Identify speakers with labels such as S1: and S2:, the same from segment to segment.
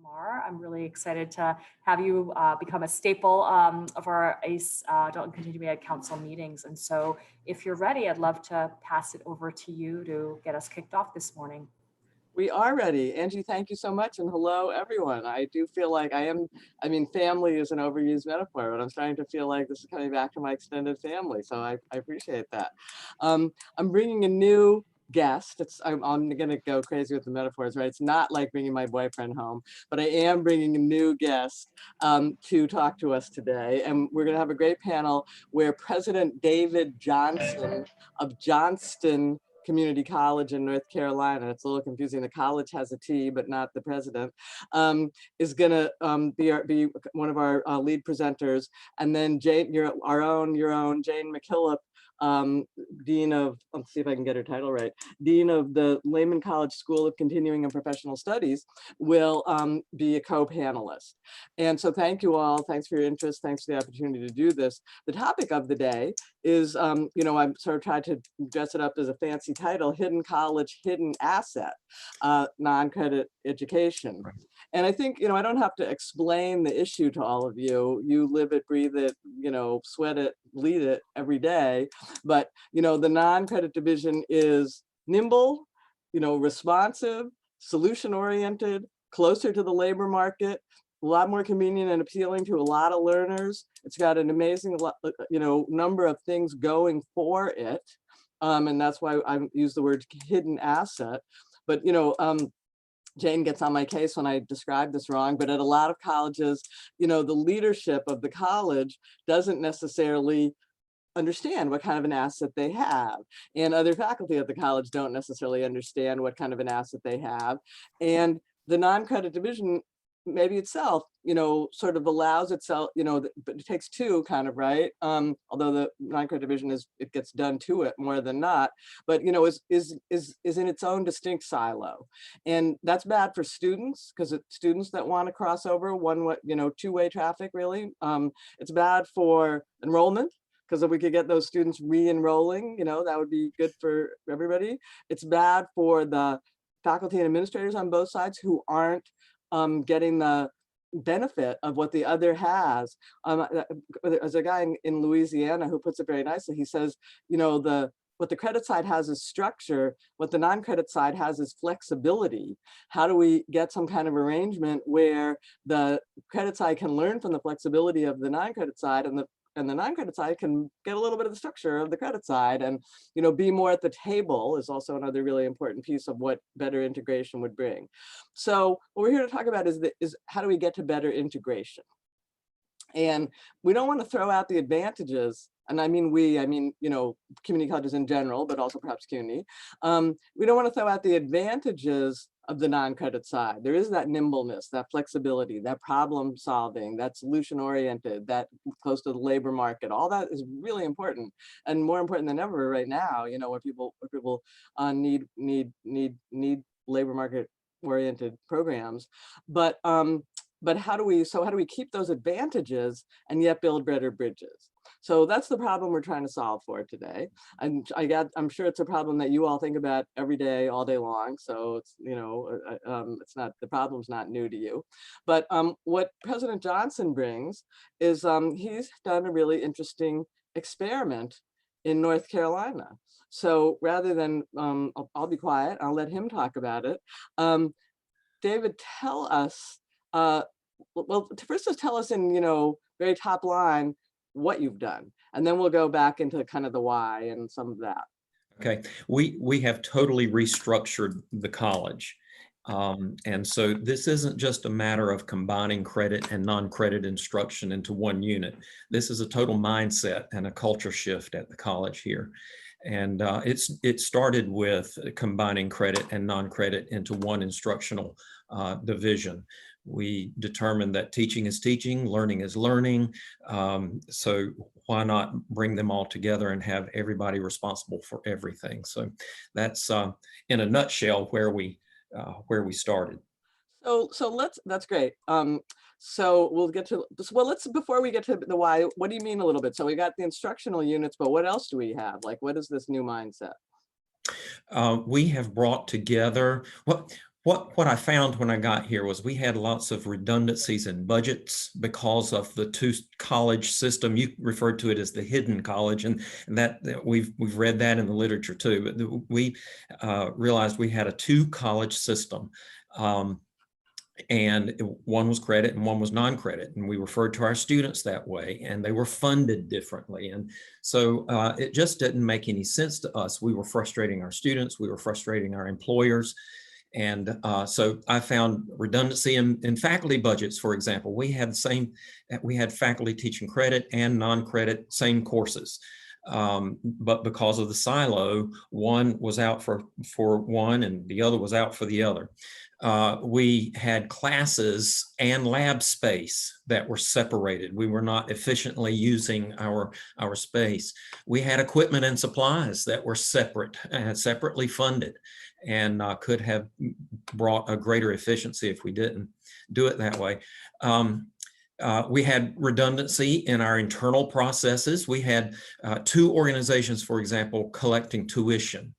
S1: are. I'm really excited to have you become a staple of our ACE Adult and Continuing Ed Council meetings. And so if you're ready, I'd love to pass it over to you to get us kicked off this morning.
S2: We are ready. Angie, thank you so much. And hello, everyone. I do feel like I mean, family is an overused metaphor, but I'm starting to feel like this is coming back to my extended family. So I appreciate that. I'm bringing a new guest. I'm going to go crazy with the metaphors, right? It's not like bringing my boyfriend home, but I am bringing a new guest to talk to us today. And we're going to have a great panel where President David Johnston of Johnston Community College in North Carolina. It's a little confusing. The college has a T, but not the president. Is going to be one of our lead presenters, and then Jane, your own Jane McKillop, Dean of, let's see if I can get her title right, Dean of the Lehman College School of Continuing and Professional Studies, will be a co-panelist. And so thank you all. Thanks for your interest. Thanks for the opportunity to do this. The topic of the day is, you know, I'm sort of tried to dress it up as a fancy title, Hidden College, Hidden Asset, Non-Credit Education. And I think, you know, I don't have to explain the issue to all of you. You live it, breathe it, you know, sweat it, bleed it every day. But, you know, the non-credit division is nimble, you know, responsive, solution-oriented, closer to the labor market, a lot more convenient and appealing to a lot of learners. It's got an amazing, you know, number of things going for it. And that's why I use the word hidden asset. But, you know, Jane gets on my case when I describe this wrong, but at a lot of colleges, you know, the leadership of the college doesn't necessarily understand what kind of an asset they have. And other faculty at the college don't necessarily understand what kind of an asset they have. And the non-credit division, maybe itself, you know, sort of allows itself, you know, but it takes two kind of, right? Although the non-credit division it gets done to it more than not, but, you know, is in its own distinct silo. And that's bad for students, because it's students that want to cross over one-way, you know, two-way traffic, really. It's bad for enrollment, because if we could get those students re-enrolling, you know, that would be good for everybody. It's bad for the faculty and administrators on both sides who aren't getting the benefit of what the other has. There's a guy in Louisiana who puts it very nicely. He says, you know, what the credit side has is structure, what the non-credit side has is flexibility. How do we get some kind of arrangement where the credit side can learn from the flexibility of the non-credit side, and the non-credit side can get a little bit of the structure of the credit side, and, you know, be more at the table is also another really important piece of what better integration would bring. So what we're here to talk about is how do we get to better integration? And we don't want to throw out the advantages, and I mean, you know, community colleges in general, but also perhaps CUNY. We don't want to throw out the advantages of the non-credit side. There is that nimbleness, that flexibility, that problem solving, that solution oriented, that close to the labor market. All that is really important, and more important than ever right now, you know, where people need labor market oriented programs. But how do we keep those advantages and yet build better bridges? So that's the problem we're trying to solve for today. And I'm sure it's a problem that you all think about every day, all day long. So it's, you know, it's not, the problem's not new to you. But what President Johnston brings is he's done a really interesting experiment in North Carolina. So rather than, I'll be quiet, I'll let him talk about it. David, tell us, well, first just tell us in, you know, very top line, what you've done, and then we'll go back into kind of the why and some of that.
S3: Okay, we have totally restructured the college. And so this isn't just a matter of combining credit and non-credit instruction into one unit. This is a total mindset and a culture shift at the college here. And it started with combining credit and non-credit into one instructional division. We determined that teaching is teaching, learning is learning. So why not bring them all together and have everybody responsible for everything? So that's in a nutshell where we started.
S2: So that's great. So we'll get to, well, before we get to the why, what do you mean a little bit? So we got the instructional units, but what else do we have? Like, what is this new mindset?
S3: We have brought together, well, What I found when I got here was we had lots of redundancies in budgets because of the two college system. You referred to it as the hidden college, and that we've read that in the literature too. But we realized we had a two college system. And one was credit and one was non-credit, and we referred to our students that way, and they were funded differently. And so it just didn't make any sense to us. We were frustrating our students, we were frustrating our employers. And so I found redundancy in faculty budgets. For example, we had faculty teaching credit and non-credit, same courses. But because of the silo, one was out for one and the other was out for the other. We had classes and lab space that were separated. We were not efficiently using our space. We had equipment and supplies that were separately funded, and could have brought a greater efficiency if we didn't do it that way. We had redundancy in our internal processes. We had two organizations, for example, collecting tuition,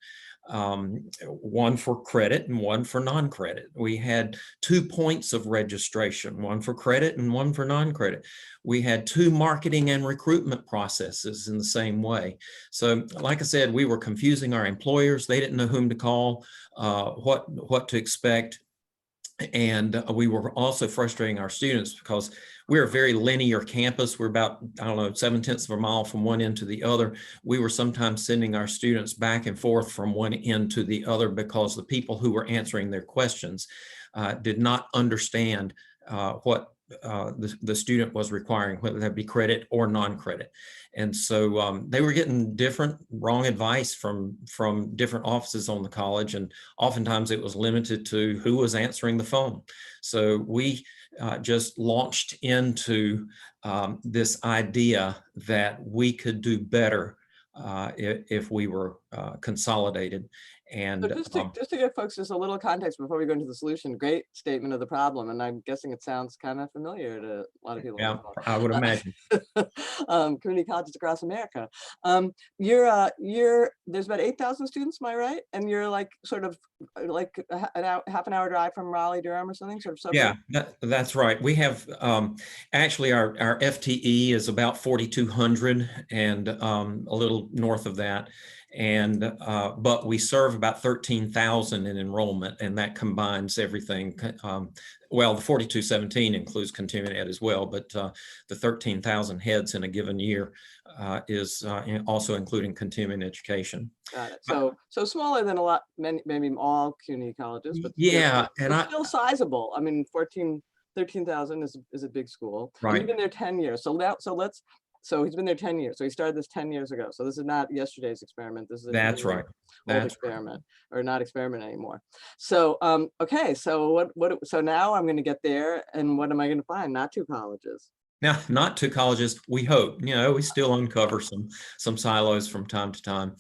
S3: one for credit and one for non-credit. We had 2 points of registration, one for credit and one for non-credit. We had two marketing and recruitment processes in the same way. So like I said, we were confusing our employers. They didn't know whom to call, what to expect. And we were also frustrating our students because we're a very linear campus. We're about, I don't know, 7/10 of a mile from one end to the other. We were sometimes sending our students back and forth from one end to the other because the people who were answering their questions did not understand what the student was requiring, whether that be credit or non-credit. And so they were getting wrong advice from different offices on the college, and oftentimes it was limited to who was answering the phone. So we just launched into this idea that we could do better if we were consolidated. And
S2: So just to give folks just a little context before we go into the solution, great statement of the problem, and I'm guessing it sounds kind of familiar to a lot of people.
S3: yeah, I would imagine.
S2: Community colleges across America. There's about 8,000 students, am I right? And you're like sort of like half an hour drive from Raleigh, Durham or something, sort of suburb?
S3: Yeah, that's right. We have actually our FTE is about 4,200 and a little north of that. And but we serve about 13,000 in enrollment, and that combines everything. Well, the 4,217 includes continuing ed as well, but the 13,000 heads in a given year is also including continuing education.
S2: Got it. So smaller than maybe all CUNY colleges, but
S3: yeah,
S2: it's still sizable. I mean, 13,000 is a big school.
S3: Right.
S2: And you've been there 10 years. So he's been there 10 years. So he started this 10 years ago. So this is not yesterday's experiment. This is
S3: that's right.
S2: Old experiment, or not experiment anymore. So okay. So so now I'm going to get there, and what am I going to find? Not two colleges.
S3: Now, not two colleges, we hope. We still uncover some silos from time to time.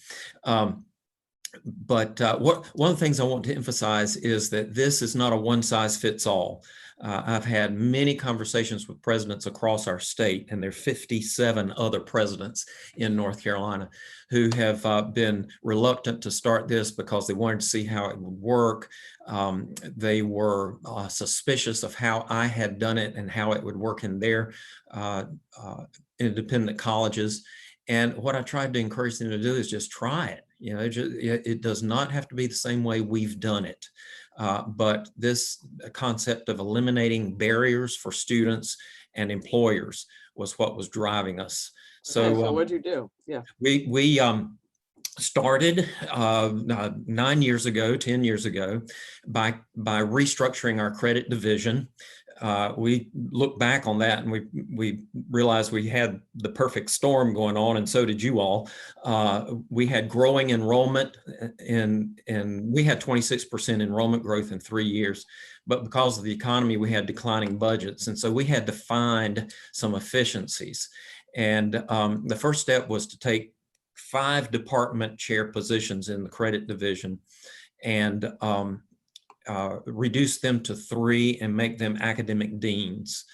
S3: But one of the things I want to emphasize is that this is not a one-size-fits-all. I've had many conversations with presidents across our state, and there are 57 other presidents in North Carolina who have been reluctant to start this because they wanted to see how it would work. They were suspicious of how I had done it and how it would work in their independent colleges. And what I tried to encourage them to do is just try it. It does not have to be the same way we've done it. But this concept of eliminating barriers for students and employers was what was driving us.
S2: So what did you do? Yeah,
S3: we started 10 years ago by restructuring our credit division. We look back on that and we realized we had the perfect storm going on, and so did you all. We had growing enrollment, and we had 26% enrollment growth in 3 years, but because of the economy, we had declining budgets, and so we had to find some efficiencies. And the first step was to take 5 department chair positions in the credit division and reduce them to 3 and make them academic deans.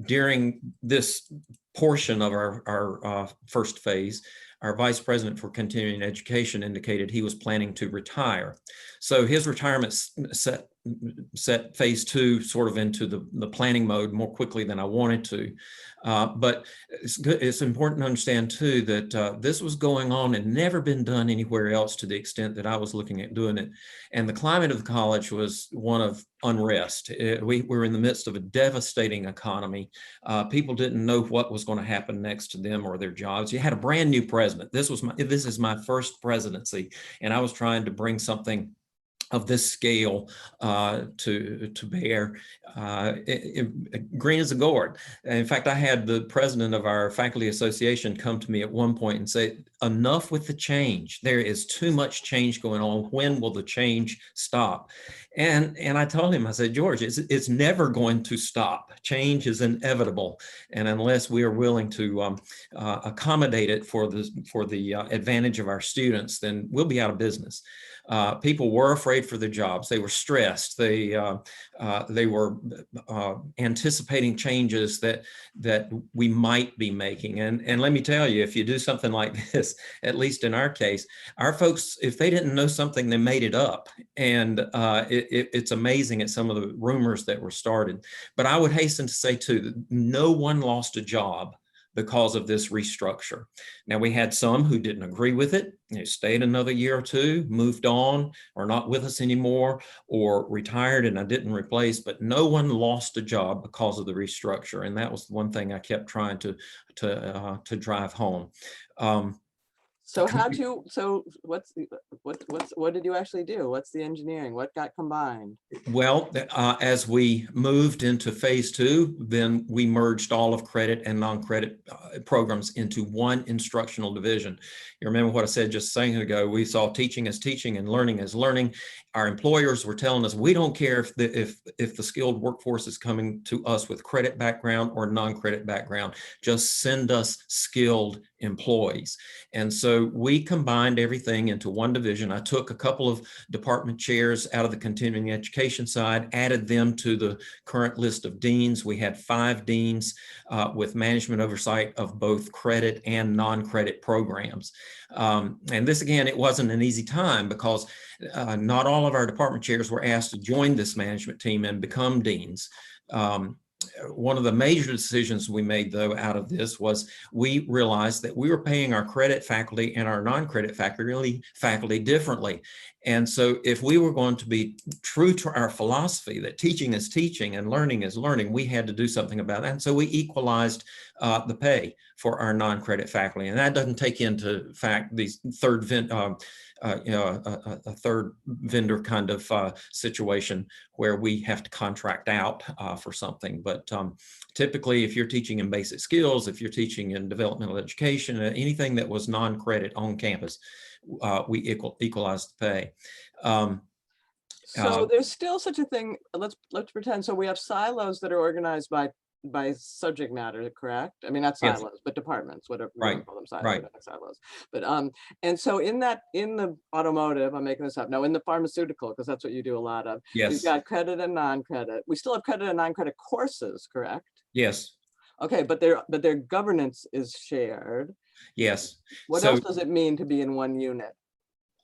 S3: During this portion of our first phase, our vice president for continuing education indicated he was planning to retire. So his retirement set phase 2 sort of into the planning mode more quickly than I wanted to. But it's important to understand too that this was going on and never been done anywhere else to the extent that I was looking at doing it. And the climate of the college was one of unrest. We were in the midst of a devastating economy. People didn't know what was going to happen next to them or their jobs. You had a brand new president. This is my first presidency, and I was trying to bring something of this scale to bear. Green as a gourd. In fact, I had the president of our faculty association come to me at one point and say, enough with the change. There is too much change going on. When will the change stop? And I told him, I said, George, it's never going to stop. Change is inevitable. And unless we are willing to accommodate it for the advantage of our students, then we'll be out of business. People were afraid for their jobs. They were stressed. They were anticipating changes that we might be making. And let me tell you, if you do something like this, at least in our case, our folks, if they didn't know something, they made it up. And it's amazing at some of the rumors that were started. But I would hasten to say too, that no one lost a job because of this restructure. Now, we had some who didn't agree with it, stayed another year or two, moved on, or not with us anymore, or retired and I didn't replace, but no one lost a job because of the restructure. And that was the one thing I kept trying to drive home.
S2: So what did you actually do? What's the engineering? What got combined?
S3: Well, as we moved into phase 2, then we merged all of credit and non-credit programs into one instructional division. You remember what I said just a second ago, we saw teaching as teaching and learning as learning. Our employers were telling us, we don't care if the skilled workforce is coming to us with credit background or non-credit background, just send us skilled employees. And so we combined everything into one division. I took a couple of department chairs out of the continuing education side, added them to the current list of deans. We had 5 deans with management oversight of both credit and non-credit programs. And this, again, it wasn't an easy time because not all of our department chairs were asked to join this management team and become deans. One of the major decisions we made, though, out of this was we realized that we were paying our credit faculty and our non-credit faculty differently. And so if we were going to be true to our philosophy that teaching is teaching and learning is learning, we had to do something about that. And so we equalized the pay for our non-credit faculty. And that doesn't take into fact these a third vendor kind of situation where we have to contract out for something. But typically, if you're teaching in basic skills, if you're teaching in developmental education, anything that was non-credit on campus, we equalize the pay.
S2: So there's still such a thing. Let's pretend. So we have silos that are organized by subject matter, correct? I mean, not silos, yes, but departments, whatever you want to call them, silos, right. Silos. But and so in the automotive, I'm making this up now, in the pharmaceutical, because that's what you do a lot of.
S3: Yes.
S2: You've got credit and non-credit. We still have credit and non-credit courses, correct?
S3: Yes.
S2: Okay, but their governance is shared.
S3: Yes.
S2: What else does it mean to be in one unit?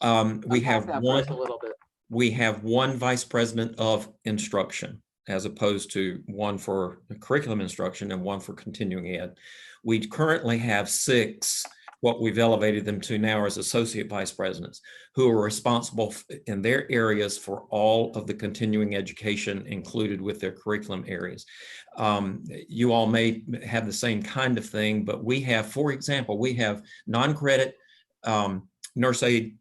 S3: We have one.
S2: A little bit.
S3: We have one vice president of instruction, as opposed to one for curriculum instruction and one for continuing ed. We currently have 6, what we've elevated them to now as associate vice presidents, who are responsible in their areas for all of the continuing education included with their curriculum areas. You all may have the same kind of thing, but we have, for example, we have non-credit nurse aid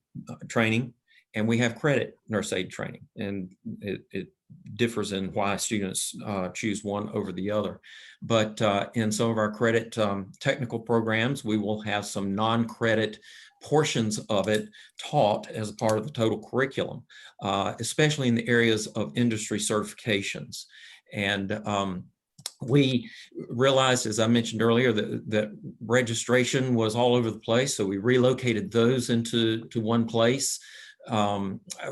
S3: training, and we have credit nurse aid training, and it differs in why students choose one over the other. But in some of our credit technical programs, we will have some non-credit portions of it taught as a part of the total curriculum, especially in the areas of industry certifications. And we realized, as I mentioned earlier, that registration was all over the place. So we relocated those into one place.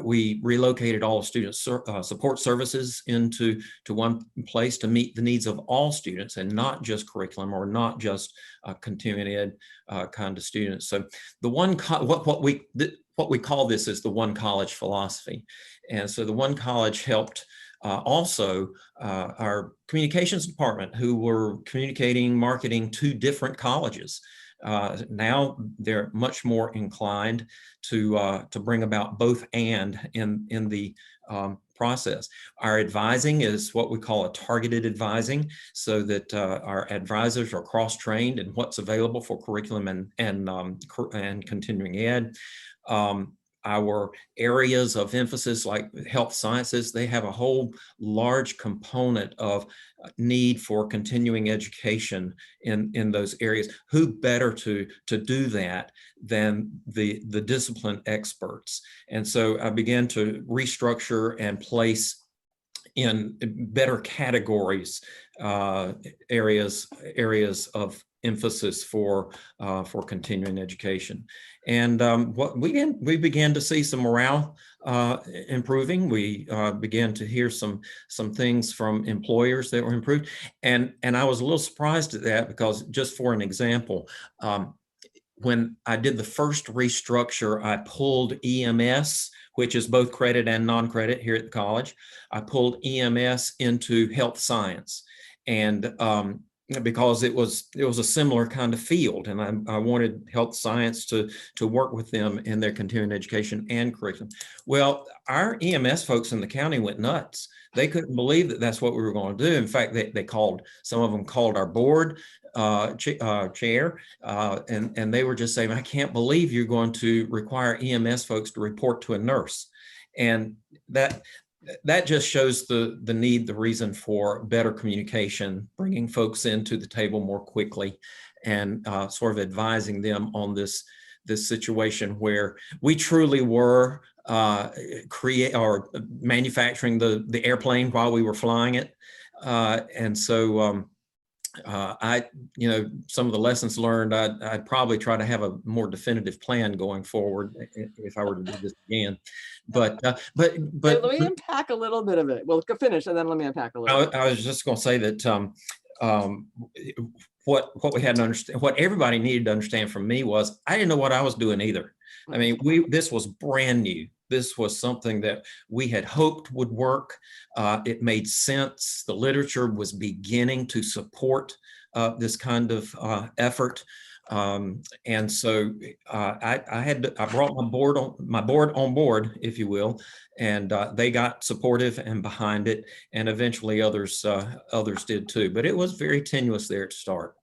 S3: We relocated all student support services into one place to meet the needs of all students and not just curriculum or not just continuing ed kind of students. So the what we call this is the one college philosophy. And so the one college helped also our communications department, who were communicating marketing to different colleges. Now they're much more inclined to bring about both and in the process. Our advising is what we call a targeted advising, so that our advisors are cross-trained in what's available for curriculum and continuing ed. Our areas of emphasis, like health sciences, they have a whole large component of need for continuing education in those areas. Who better to do that than the discipline experts? And so I began to restructure and place in better categories areas of emphasis for continuing education. And what we began to see some morale improving. We began to hear some things from employers that were improved. And I was a little surprised at that, because just for an example, when I did the first restructure, I pulled EMS, which is both credit and non-credit here at the college. I pulled EMS into health science, and because it was a similar kind of field, and I wanted health science to work with them in their continuing education and curriculum. Well, our EMS folks in the county went nuts. They couldn't believe that that's what we were going to do. In fact, some of them called our board chair, and they were just saying, I can't believe you're going to require EMS folks to report to a nurse. And that just shows the need, the reason for better communication, bringing folks into the table more quickly, and sort of advising them on this situation where we truly were manufacturing the airplane while we were flying it. And so some of the lessons learned, I'd probably try to have a more definitive plan going forward if I were to do this again. But
S2: let me unpack a little bit of it. Well, go finish, and then let me unpack a little.
S3: I was just going to say that what we had to understand, what everybody needed to understand from me, was I didn't know what I was doing either. I mean, this was brand new. This was something that we had hoped would work. It made sense. The literature was beginning to support this kind of effort. And so I brought my board on board, if you will, and they got supportive and behind it, and eventually others did too. But it was very tenuous there to start.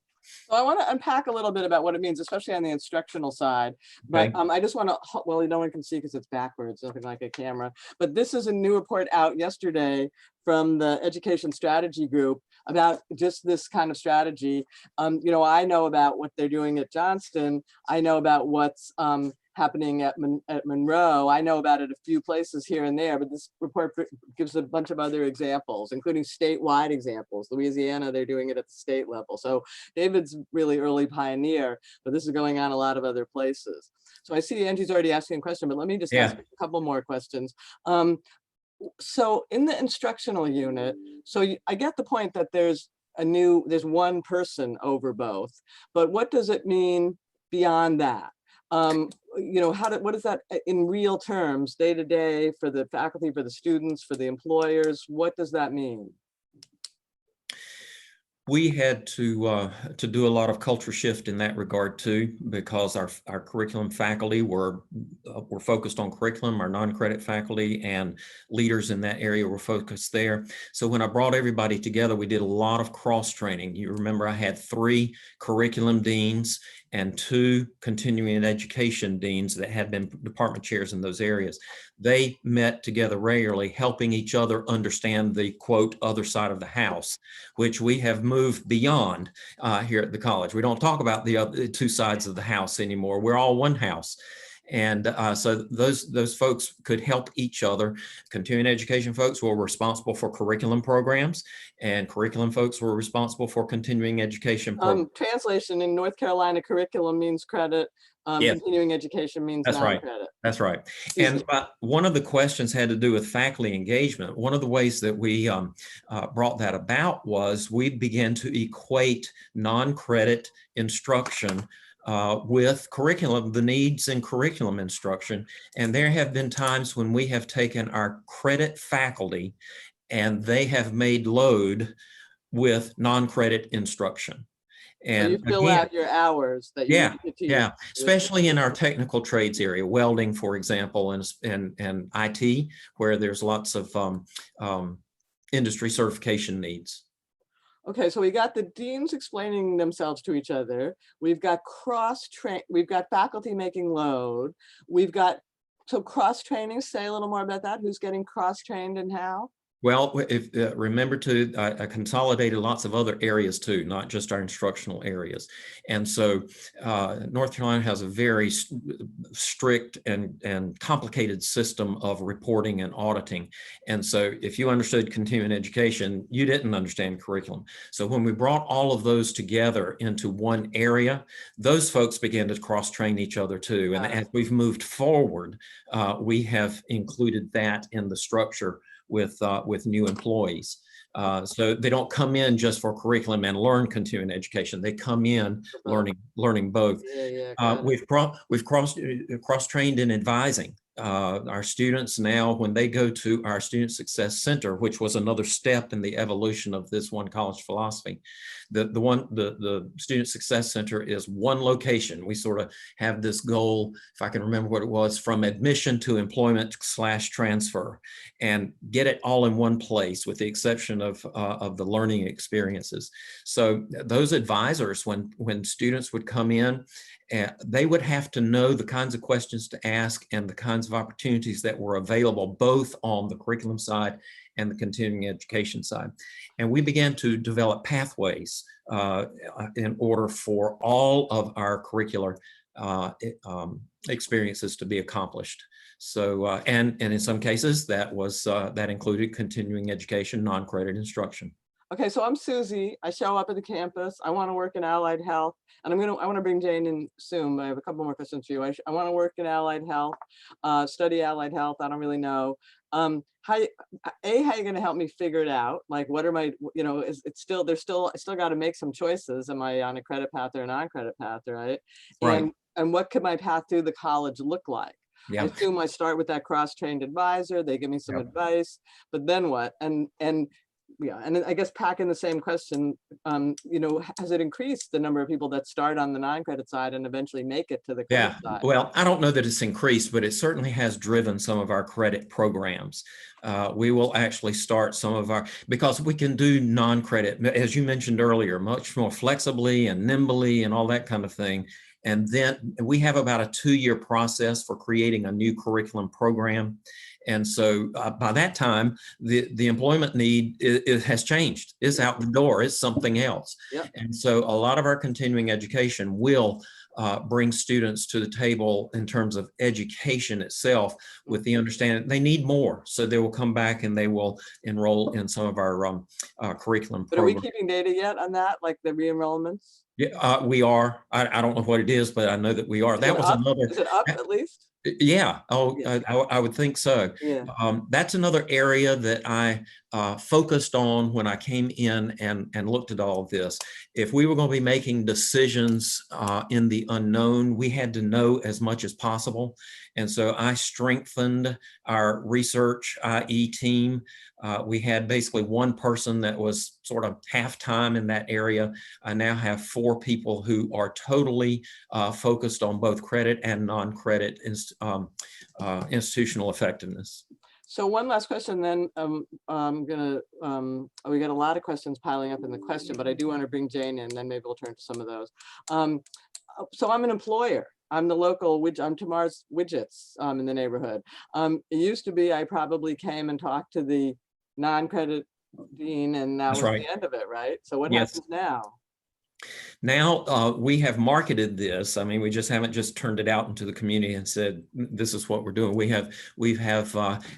S2: So I want to unpack a little bit about what it means, especially on the instructional side. But
S3: Okay.
S2: I just want to, well, no one can see because it's backwards, nothing like a camera. But this is a new report out yesterday from the Education Strategy Group about just this kind of strategy. I know about what they're doing at Johnston. I know about what's happening at Monroe. I know about it a few places here and there, but this report gives a bunch of other examples, including statewide examples. Louisiana, they're doing it at the state level. So David's really early pioneer, but this is going on a lot of other places. So I see Angie's already asking a question, but let me just ask a couple more questions. So in the instructional unit, I get the point that there's one person over both, but what does it mean beyond that? What is that in real terms, day to day, for the faculty, for the students, for the employers? What does that mean?
S3: We had to do a lot of culture shift in that regard too, because our curriculum faculty were focused on curriculum. Our non-credit faculty and leaders in that area were focused there. So when I brought everybody together, we did a lot of cross training. You remember I had 3 curriculum deans and 2 continuing education deans that had been department chairs in those areas. They met together regularly, helping each other understand the, quote, other side of the house, which we have moved beyond here at the college. We don't talk about the other 2 sides of the house anymore. We're all one house. And so those folks could help each other. Continuing education folks were responsible for curriculum programs, and curriculum folks were responsible for continuing education programs.
S2: Translation: in North Carolina, curriculum means credit.
S3: Yes.
S2: Continuing education means
S3: That's right.
S2: non-credit.
S3: That's right.
S2: Excuse
S3: And one of the questions had to do with faculty engagement. One of the ways that we brought that about was we began to equate non-credit instruction with curriculum, the needs in curriculum instruction. And there have been times when we have taken our credit faculty and they have made load with non-credit instruction.
S2: So
S3: And
S2: you fill
S3: again,
S2: out your hours that you
S3: yeah,
S2: need to teach.
S3: yeah, especially in our technical trades area, welding, for example, and IT, where there's lots of industry certification needs.
S2: Okay, so we got the deans explaining themselves to each other. We've got we've got faculty making load. We've got, so cross-training, say a little more about that. Who's getting cross-trained and how?
S3: Well, if remember to I consolidated lots of other areas too, not just our instructional areas. And so North Carolina has a very strict and complicated system of reporting and auditing. And so if you understood continuing education, you didn't understand curriculum. So when we brought all of those together into one area, those folks began to cross-train each other too. And as we've moved forward, we have included that in the structure with new employees. So they don't come in just for curriculum and learn continuing education. They come in learning both. We've cross-trained in advising. Our students now, when they go to our Student Success Center, which was another step in the evolution of this one college philosophy, the Student Success Center is one location. We sort of have this goal, if I can remember what it was, from admission to employment / transfer, and get it all in one place, with the exception of the learning experiences. So those advisors, when students would come in, they would have to know the kinds of questions to ask and the kinds of opportunities that were available both on the curriculum side and the continuing education side. And we began to develop pathways in order for all of our curricular experiences to be accomplished. So, and in some cases that included continuing education, non-credit instruction.
S2: Okay, so I'm Susie. I show up at the campus. I want to work in allied health, and I want to bring Jane in soon. I have a couple more questions for you. I want to work in allied health, study allied health. I don't really know. How are you going to help me figure it out? Like, what are my, I still got to make some choices. Am I on a credit path or a non-credit path, right?
S3: Right.
S2: And what could my path through the college look like?
S3: Yeah.
S2: I assume I start with that cross-trained advisor. They give me some advice, but then what? And then I guess packing the same question, has it increased the number of people that start on the non-credit side and eventually make it to the credit side?
S3: Well, I don't know that it's increased, but it certainly has driven some of our credit programs. We will actually start some of because we can do non-credit, as you mentioned earlier, much more flexibly and nimbly and all that kind of thing. And then we have about a 2-year process for creating a new curriculum program. And so by that time, the employment need it has changed. It's out the door. It's something else.
S2: Yep.
S3: And so a lot of our continuing education will bring students to the table in terms of education itself, with the understanding they need more. So they will come back and they will enroll in some of our curriculum
S2: But
S3: programs.
S2: are we keeping data yet on that, like the re-enrollments?
S3: Yeah, we are. I don't know what it is, but I know that we are. That was another.
S2: Is it up at least?
S3: Yeah. Oh,
S2: Yeah.
S3: I would think so.
S2: Yeah.
S3: That's another area that I focused on when I came in and looked at all of this. If we were going to be making decisions in the unknown, we had to know as much as possible. And so I strengthened our research IE team. We had basically one person that was sort of half-time in that area. I now have 4 people who are totally focused on both credit and non-credit institutional effectiveness.
S2: So one last question, then I'm gonna, we got a lot of questions piling up in the question, but I do want to bring Jane in, then maybe we'll turn to some of those. So I'm an employer. I'm the local, I'm Tamar's Widgets in the neighborhood. It used to be I probably came and talked to the non-credit dean, and that was the end of it, right? So what happens now?
S3: Now we have marketed this. I mean, we just haven't just turned it out into the community and said, this is what we're doing. We have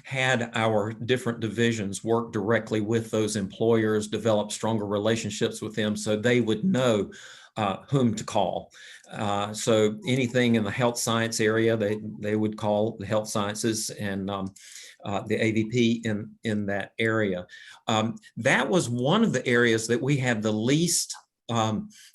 S3: had our different divisions work directly with those employers, develop stronger relationships with them so they would know whom to call. So anything in the health science area, they would call the health sciences, and the AVP in that area. That was one of the areas that we had the least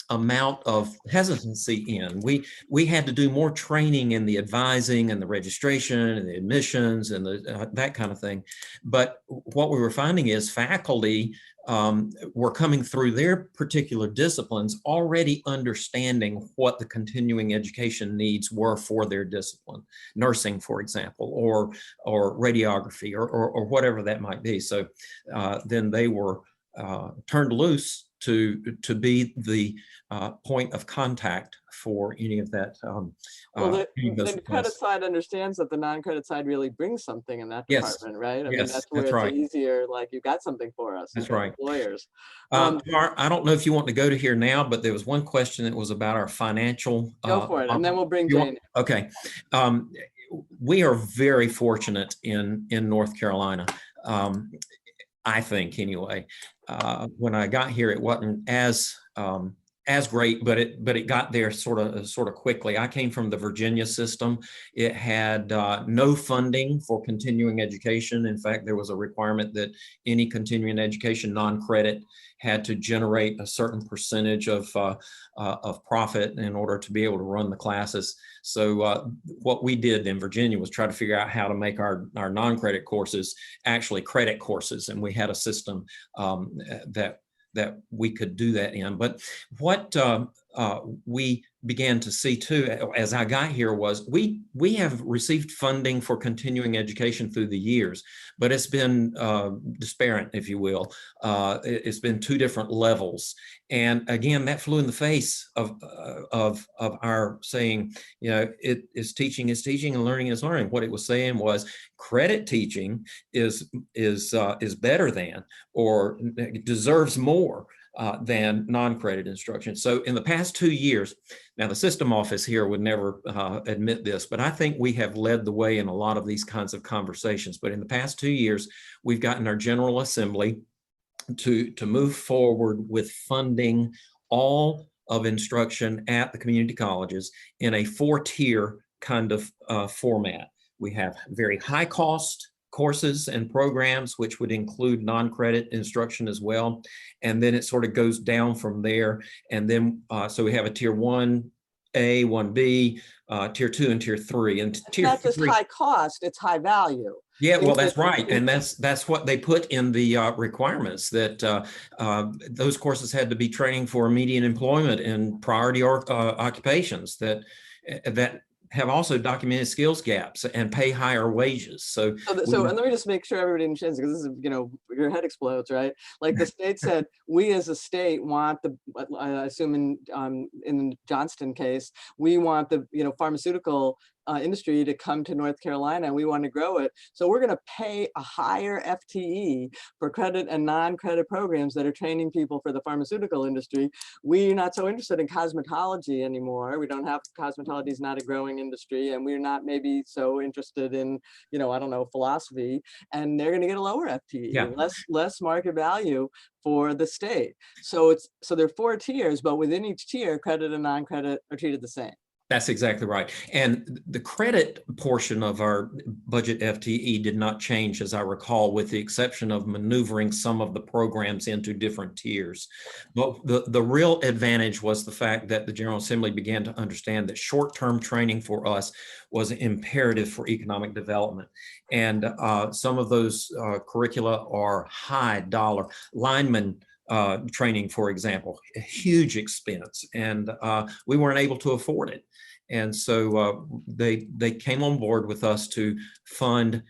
S3: amount of hesitancy in. We had to do more training in the advising and the registration and the admissions and that kind of thing. But what we were finding is faculty were coming through their particular disciplines already understanding what the continuing education needs were for their discipline, nursing, for example, or radiography, or whatever that might be. So then they were turned loose to be the point of contact for any of that.
S2: Well, the credit side understands that the non-credit side really brings something in that department, right? I mean, that's where it's easier, like, you got something for us.
S3: That's right.
S2: Employers.
S3: I don't know if you want to go to here now, but there was one question that was about our financial.
S2: Go for it, and then we'll bring Jane.
S3: Okay. We are very fortunate in North Carolina. I think anyway. When I got here, it wasn't as great, but it got there sort of quickly. I came from the Virginia system. It had no funding for continuing education. In fact, there was a requirement that any continuing education non-credit had to generate a certain percentage of profit in order to be able to run the classes. So what we did in Virginia was try to figure out how to make our non-credit courses actually credit courses, and we had a system that we could do that in. But what we began to see too, as I got here, was we have received funding for continuing education through the years, but it's been disparate, if you will. It's been two different levels. And again, that flew in the face of our saying, you know, it is teaching and learning is learning. What it was saying was credit teaching is better than, or deserves more than non-credit instruction. So in the past 2 years, now the system office here would never admit this, but I think we have led the way in a lot of these kinds of conversations. But in the past 2 years, we've gotten our General Assembly to move forward with funding all of instruction at the community colleges in a 4-tier kind of format. We have very high cost courses and programs, which would include non-credit instruction as well. And then it sort of goes down from there. And then, so we have a tier 1A, 1B, tier 2, and tier 3. And tier
S2: not just high cost, it's high value.
S3: Yeah, well, that's right. And that's what they put in the requirements, that those courses had to be training for immediate employment in priority occupations that have also documented skills gaps and pay higher wages. So
S2: and let me just make sure everybody understands, because this is, you know, your head explodes, right? Like the state said, we as a state want the, I assume in the Johnston case, we want the, you know, pharmaceutical industry to come to North Carolina, and we want to grow it. So we're going to pay a higher FTE for credit and non-credit programs that are training people for the pharmaceutical industry. We're not so interested in cosmetology anymore. We don't have, cosmetology is not a growing industry, and we're not maybe so interested in, you know, I don't know, philosophy, and they're going to get a lower FTE, less market value for the state. So there are 4 tiers, but within each tier, credit and non-credit are treated the same.
S3: That's exactly right. And the credit portion of our budget FTE did not change, as I recall, with the exception of maneuvering some of the programs into different tiers. But the real advantage was the fact that the General Assembly began to understand that short-term training for us was imperative for economic development. And some of those curricula are high dollar. Lineman training, for example, a huge expense, and we weren't able to afford it. And so they came on board with us to fund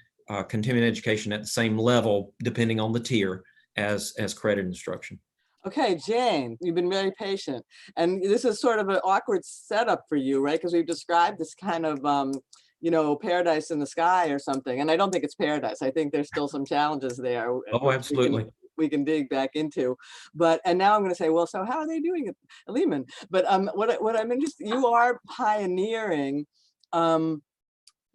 S3: continuing education at the same level, depending on the tier, as credit instruction.
S2: Okay, Jane, you've been very patient. And this is sort of an awkward setup for you, right? Because we've described this kind of, you know, paradise in the sky or something. And I don't think it's paradise. I think there's still some challenges there.
S3: Oh, absolutely.
S2: We can dig back into, and now I'm going to say, well, so how are they doing it at Lehman? But what I'm interested, you are pioneering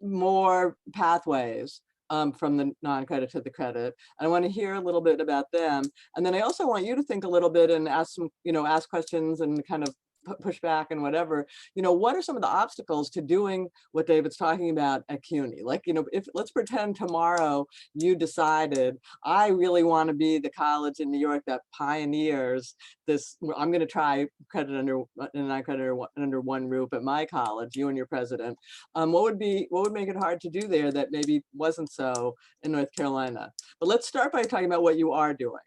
S2: more pathways from the non-credit to the credit. And I want to hear a little bit about them. And then I also want you to think a little bit and ask some, you know, ask questions and kind of push back and whatever, what are some of the obstacles to doing what David's talking about at CUNY? Like, if let's pretend tomorrow you decided, I really want to be the college in New York that pioneers this, I'm going to try credit and non-credit under one roof at my college, you and your president. What would make it hard to do there that maybe wasn't so in North Carolina? But let's start by talking about what you are doing.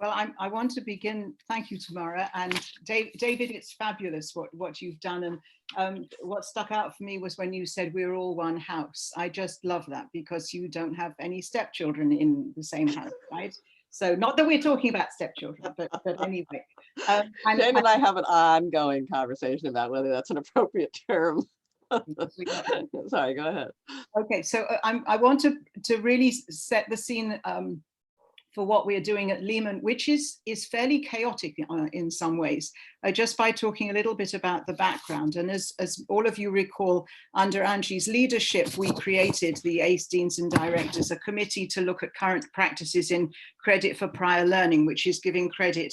S4: Well, I want to begin. Thank you, Tamara. And David, it's fabulous what you've done. And what stuck out for me was when you said we're all one house. I just love that, because you don't have any stepchildren in the same house, right? So not that we're talking about stepchildren, but anyway.
S2: Jane and I have an ongoing conversation about whether that's an appropriate term. Sorry, go ahead.
S4: Okay, so I want to really set the scene for what we're doing at Lehman, which is fairly chaotic in some ways, just by talking a little bit about the background. And as all of you recall, under Angie's leadership, we created the ACE Deans and Directors, a committee to look at current practices in credit for prior learning, which is giving credit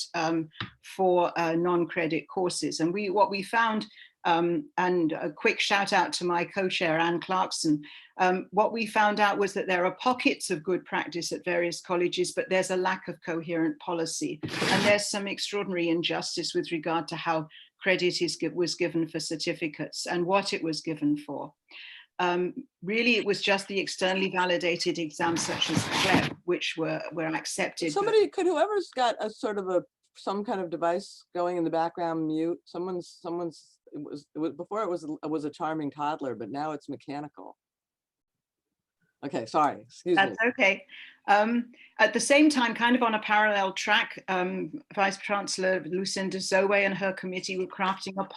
S4: for non-credit courses. And what we found, and a quick shout out to my co-chair, Anne Clarkson, what we found out was that there are pockets of good practice at various colleges, but there's a lack of coherent policy. And there's some extraordinary injustice with regard to how credit was given for certificates and what it was given for. Really, it was just the externally validated exams such as CLEP, which were accepted.
S2: Whoever's got a sort of some kind of device going in the background, mute. Before it was a charming toddler, but now it's mechanical. Okay, sorry, excuse me.
S4: That's okay. At the same time, kind of on a parallel track, Vice Chancellor Lucinda Zoe and her committee were crafting a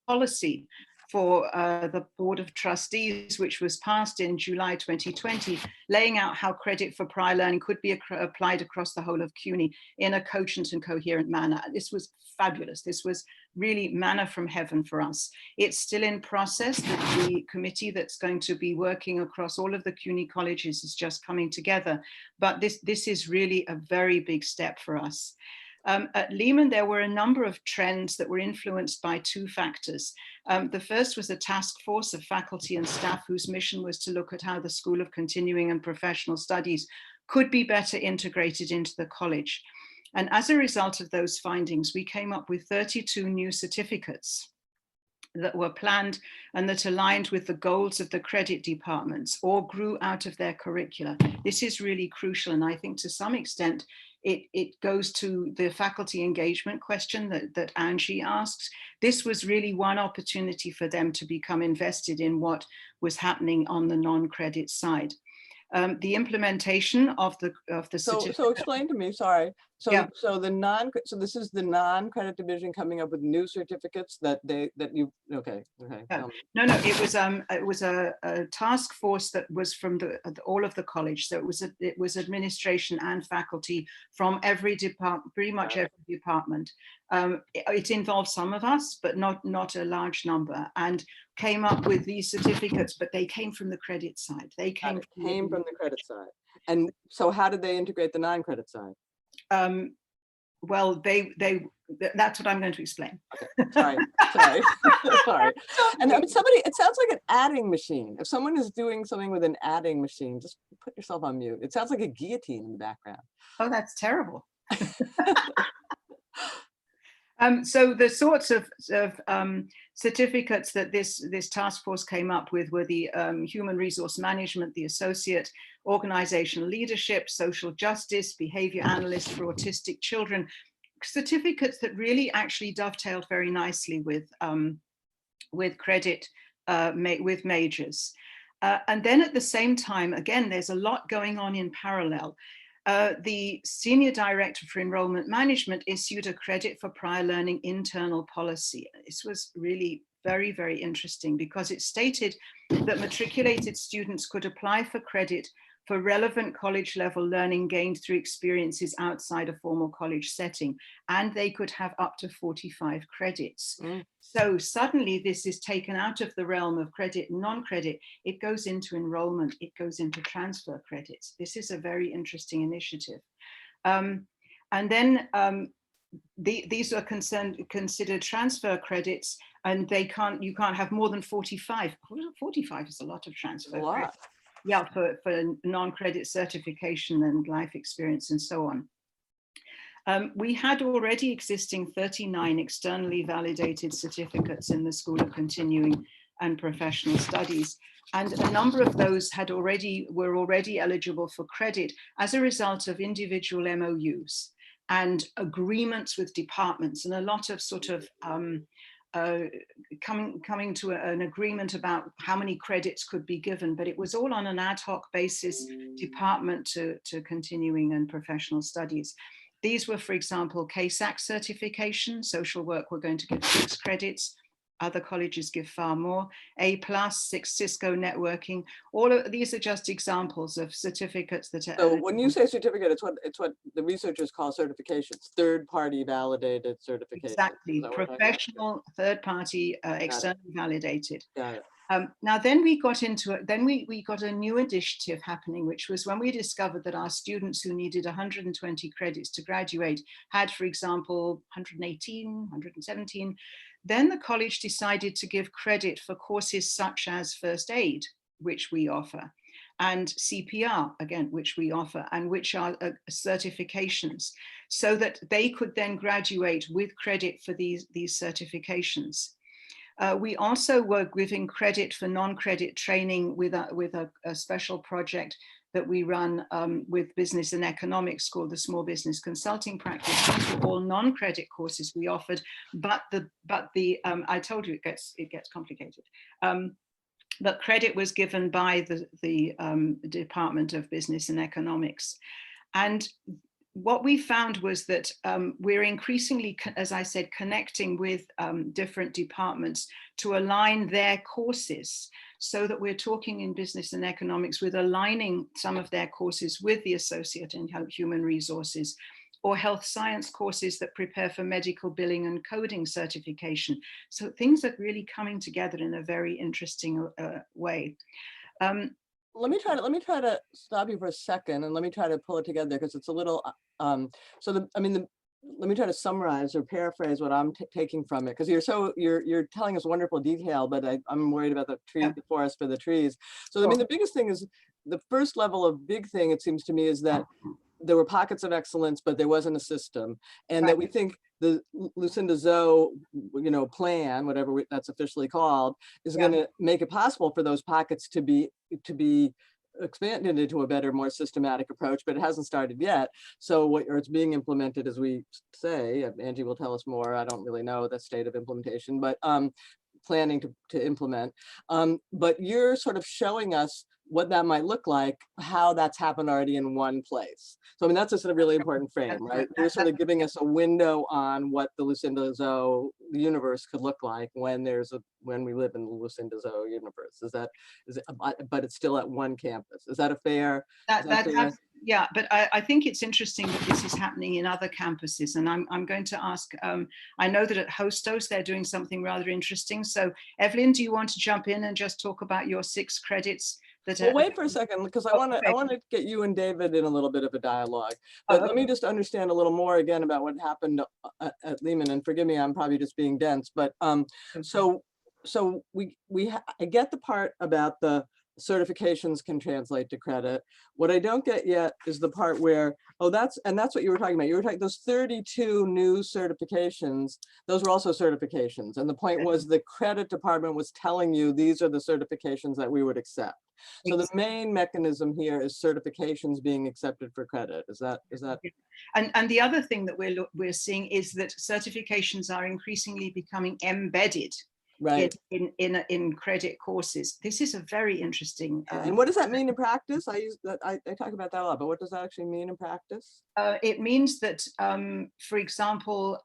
S4: policy for the Board of Trustees, which was passed in July 2020, laying out how credit for prior learning could be applied across the whole of CUNY in a cogent and coherent manner. This was fabulous. This was really manna from heaven for us. It's still in process. The committee that's going to be working across all of the CUNY colleges is just coming together. But this is really a very big step for us. At Lehman, there were a number of trends that were influenced by two factors. The first was a task force of faculty and staff whose mission was to look at how the School of Continuing and Professional Studies could be better integrated into the college. And as a result of those findings, we came up with 32 new certificates that were planned and that aligned with the goals of the credit departments or grew out of their curricula. This is really crucial, and I think to some extent it goes to the faculty engagement question that Angie asks. This was really one opportunity for them to become invested in what was happening on the non-credit side. The implementation of the certificate.
S2: So explain to me, sorry. So
S4: Yeah.
S2: so this is the non-credit division coming up with new certificates okay.
S4: No, it was a task force that was from all of the college. So it was administration and faculty from every department, pretty much every department. It involved some of us, but not a large number, and came up with these certificates, but they came from the credit side. They came
S2: from the credit side. And so how did they integrate the non-credit side?
S4: Well, that's what I'm going to explain.
S2: Okay. Sorry. Sorry. And I mean, it sounds like an adding machine. If someone is doing something with an adding machine, just put yourself on mute. It sounds like a guillotine in the background.
S4: Oh, that's terrible. So the sorts of certificates that this task force came up with were the human resource management, the associate, organizational leadership, social justice, behavior analyst for autistic children, certificates that really actually dovetailed very nicely with credit, with majors. And then at the same time, again, there's a lot going on in parallel. The Senior Director for Enrollment Management issued a credit for prior learning internal policy. This was really very, very interesting because it stated that matriculated students could apply for credit for relevant college level learning gained through experiences outside a formal college setting, and they could have up to 45 credits. So suddenly this is taken out of the realm of credit and non-credit. It goes into enrollment, it goes into transfer credits. This is a very interesting initiative. And then these are considered transfer credits, and you can't have more than 45. 45 is a lot of transfer credits. Yeah, for non-credit certification and life experience and so on. We had already existing 39 externally validated certificates in the School of Continuing and Professional Studies, and a number of those were already eligible for credit as a result of individual MOUs and agreements with departments, and a lot of sort of coming to an agreement about how many credits could be given, but it was all on an ad hoc basis, department to continuing and professional studies. These were, for example, CASE certification. Social work, we're going to give 6 credits. Other colleges give far more. A+, 6 Cisco networking. All of these are just examples of certificates that are.
S2: So when you say certificate, it's what the researchers call certifications, third-party validated certifications.
S4: Exactly, professional, third-party, externally validated.
S2: Got it.
S4: Now, then we got we got a new initiative happening, which was when we discovered that our students who needed 120 credits to graduate had, for example, 118, 117. Then the college decided to give credit for courses such as first aid, which we offer, and CPR, again, which we offer, and which are certifications, so that they could then graduate with credit for these certifications. We also were giving credit for non-credit training with a special project that we run with business and economics called the Small Business Consulting Practice. These were all non-credit courses we offered, but I told you it gets complicated. But credit was given by the Department of Business and Economics. And what we found was that we're increasingly, as I said, connecting with different departments to align their courses, so that we're talking in business and economics with aligning some of their courses with the associate in human resources, or health science courses that prepare for medical billing and coding certification. So things are really coming together in a very interesting way.
S2: Let me try to stop you for a second, and let me try to pull it together, because it's a little let me try to summarize or paraphrase what I'm taking from it, because you're telling us wonderful detail, but I'm worried about the trees, the forest for the trees. So I mean, the biggest thing is, the first level of big thing, it seems to me, is that there were pockets of excellence, but there wasn't a system, and that we think the Lucinda Zoe, plan, whatever that's officially called, is going to make it possible for those pockets to be expanded into a better, more systematic approach, but it hasn't started yet. So it's being implemented, as we say. Angie will tell us more. I don't really know the state of implementation, but planning to implement. But you're sort of showing us what that might look like, how that's happened already in one place. So I mean, that's a sort of really important frame, right? You're sort of giving us a window on what the Lucinda Zoe universe could look like when we live in the Lucinda Zoe universe. But it's still at one campus. Is that a fair?
S4: Yeah, but I think it's interesting that this is happening in other campuses, and I'm going to ask, I know that at Hostos they're doing something rather interesting. So Evelyn, do you want to jump in and just talk about your 6 credits?
S2: Well, wait for a second, because I want to get you and David in a little bit of a dialogue. But let me just understand a little more again about what happened at Lehman. And forgive me, I'm probably just being dense. But so I get the part about the certifications can translate to credit. What I don't get yet is the part where, that's what you were talking about. You were talking those 32 new certifications, those were also certifications. And the point was the credit department was telling you these are the certifications that we would accept. So the main mechanism here is certifications being accepted for credit. Is that?
S4: And the other thing that we're seeing is that certifications are increasingly becoming embedded in credit courses. This is a very interesting.
S2: And what does that mean in practice? I talk about that a lot, but what does that actually mean in practice?
S4: It means that, for example,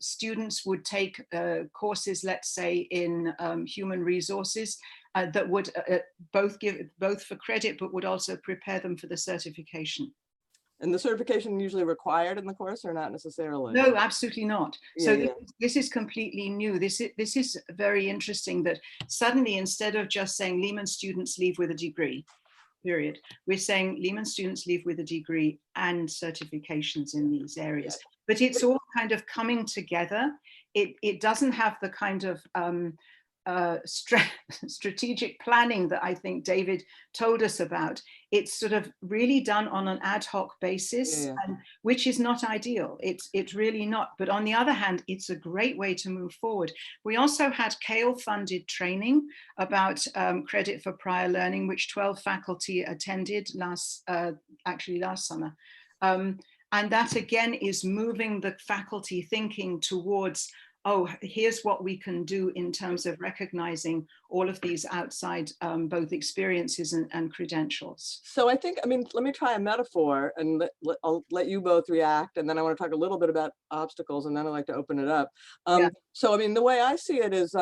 S4: students would take courses, let's say in human resources, that would both for credit, but would also prepare them for the certification.
S2: And the certification usually required in the course, or not necessarily?
S4: No, absolutely not. This is completely new. This is very interesting that suddenly, instead of just saying Lehman students leave with a degree, period, we're saying Lehman students leave with a degree and certifications in these areas. but it's all kind of coming together. It doesn't have the kind of strategic planning that I think David told us about. It's sort of really done on an ad hoc basis, and, which is not ideal. It's really not. But on the other hand, it's a great way to move forward. We also had CALE funded training about credit for prior learning, which 12 faculty attended last summer. And that again is moving the faculty thinking towards, oh, here's what we can do in terms of recognizing all of these outside both experiences and credentials.
S2: So I think, I mean, let me try a metaphor, and I'll let you both react, and then I want to talk a little bit about obstacles, and then I'd like to open it up. So, I mean, the way I see it is,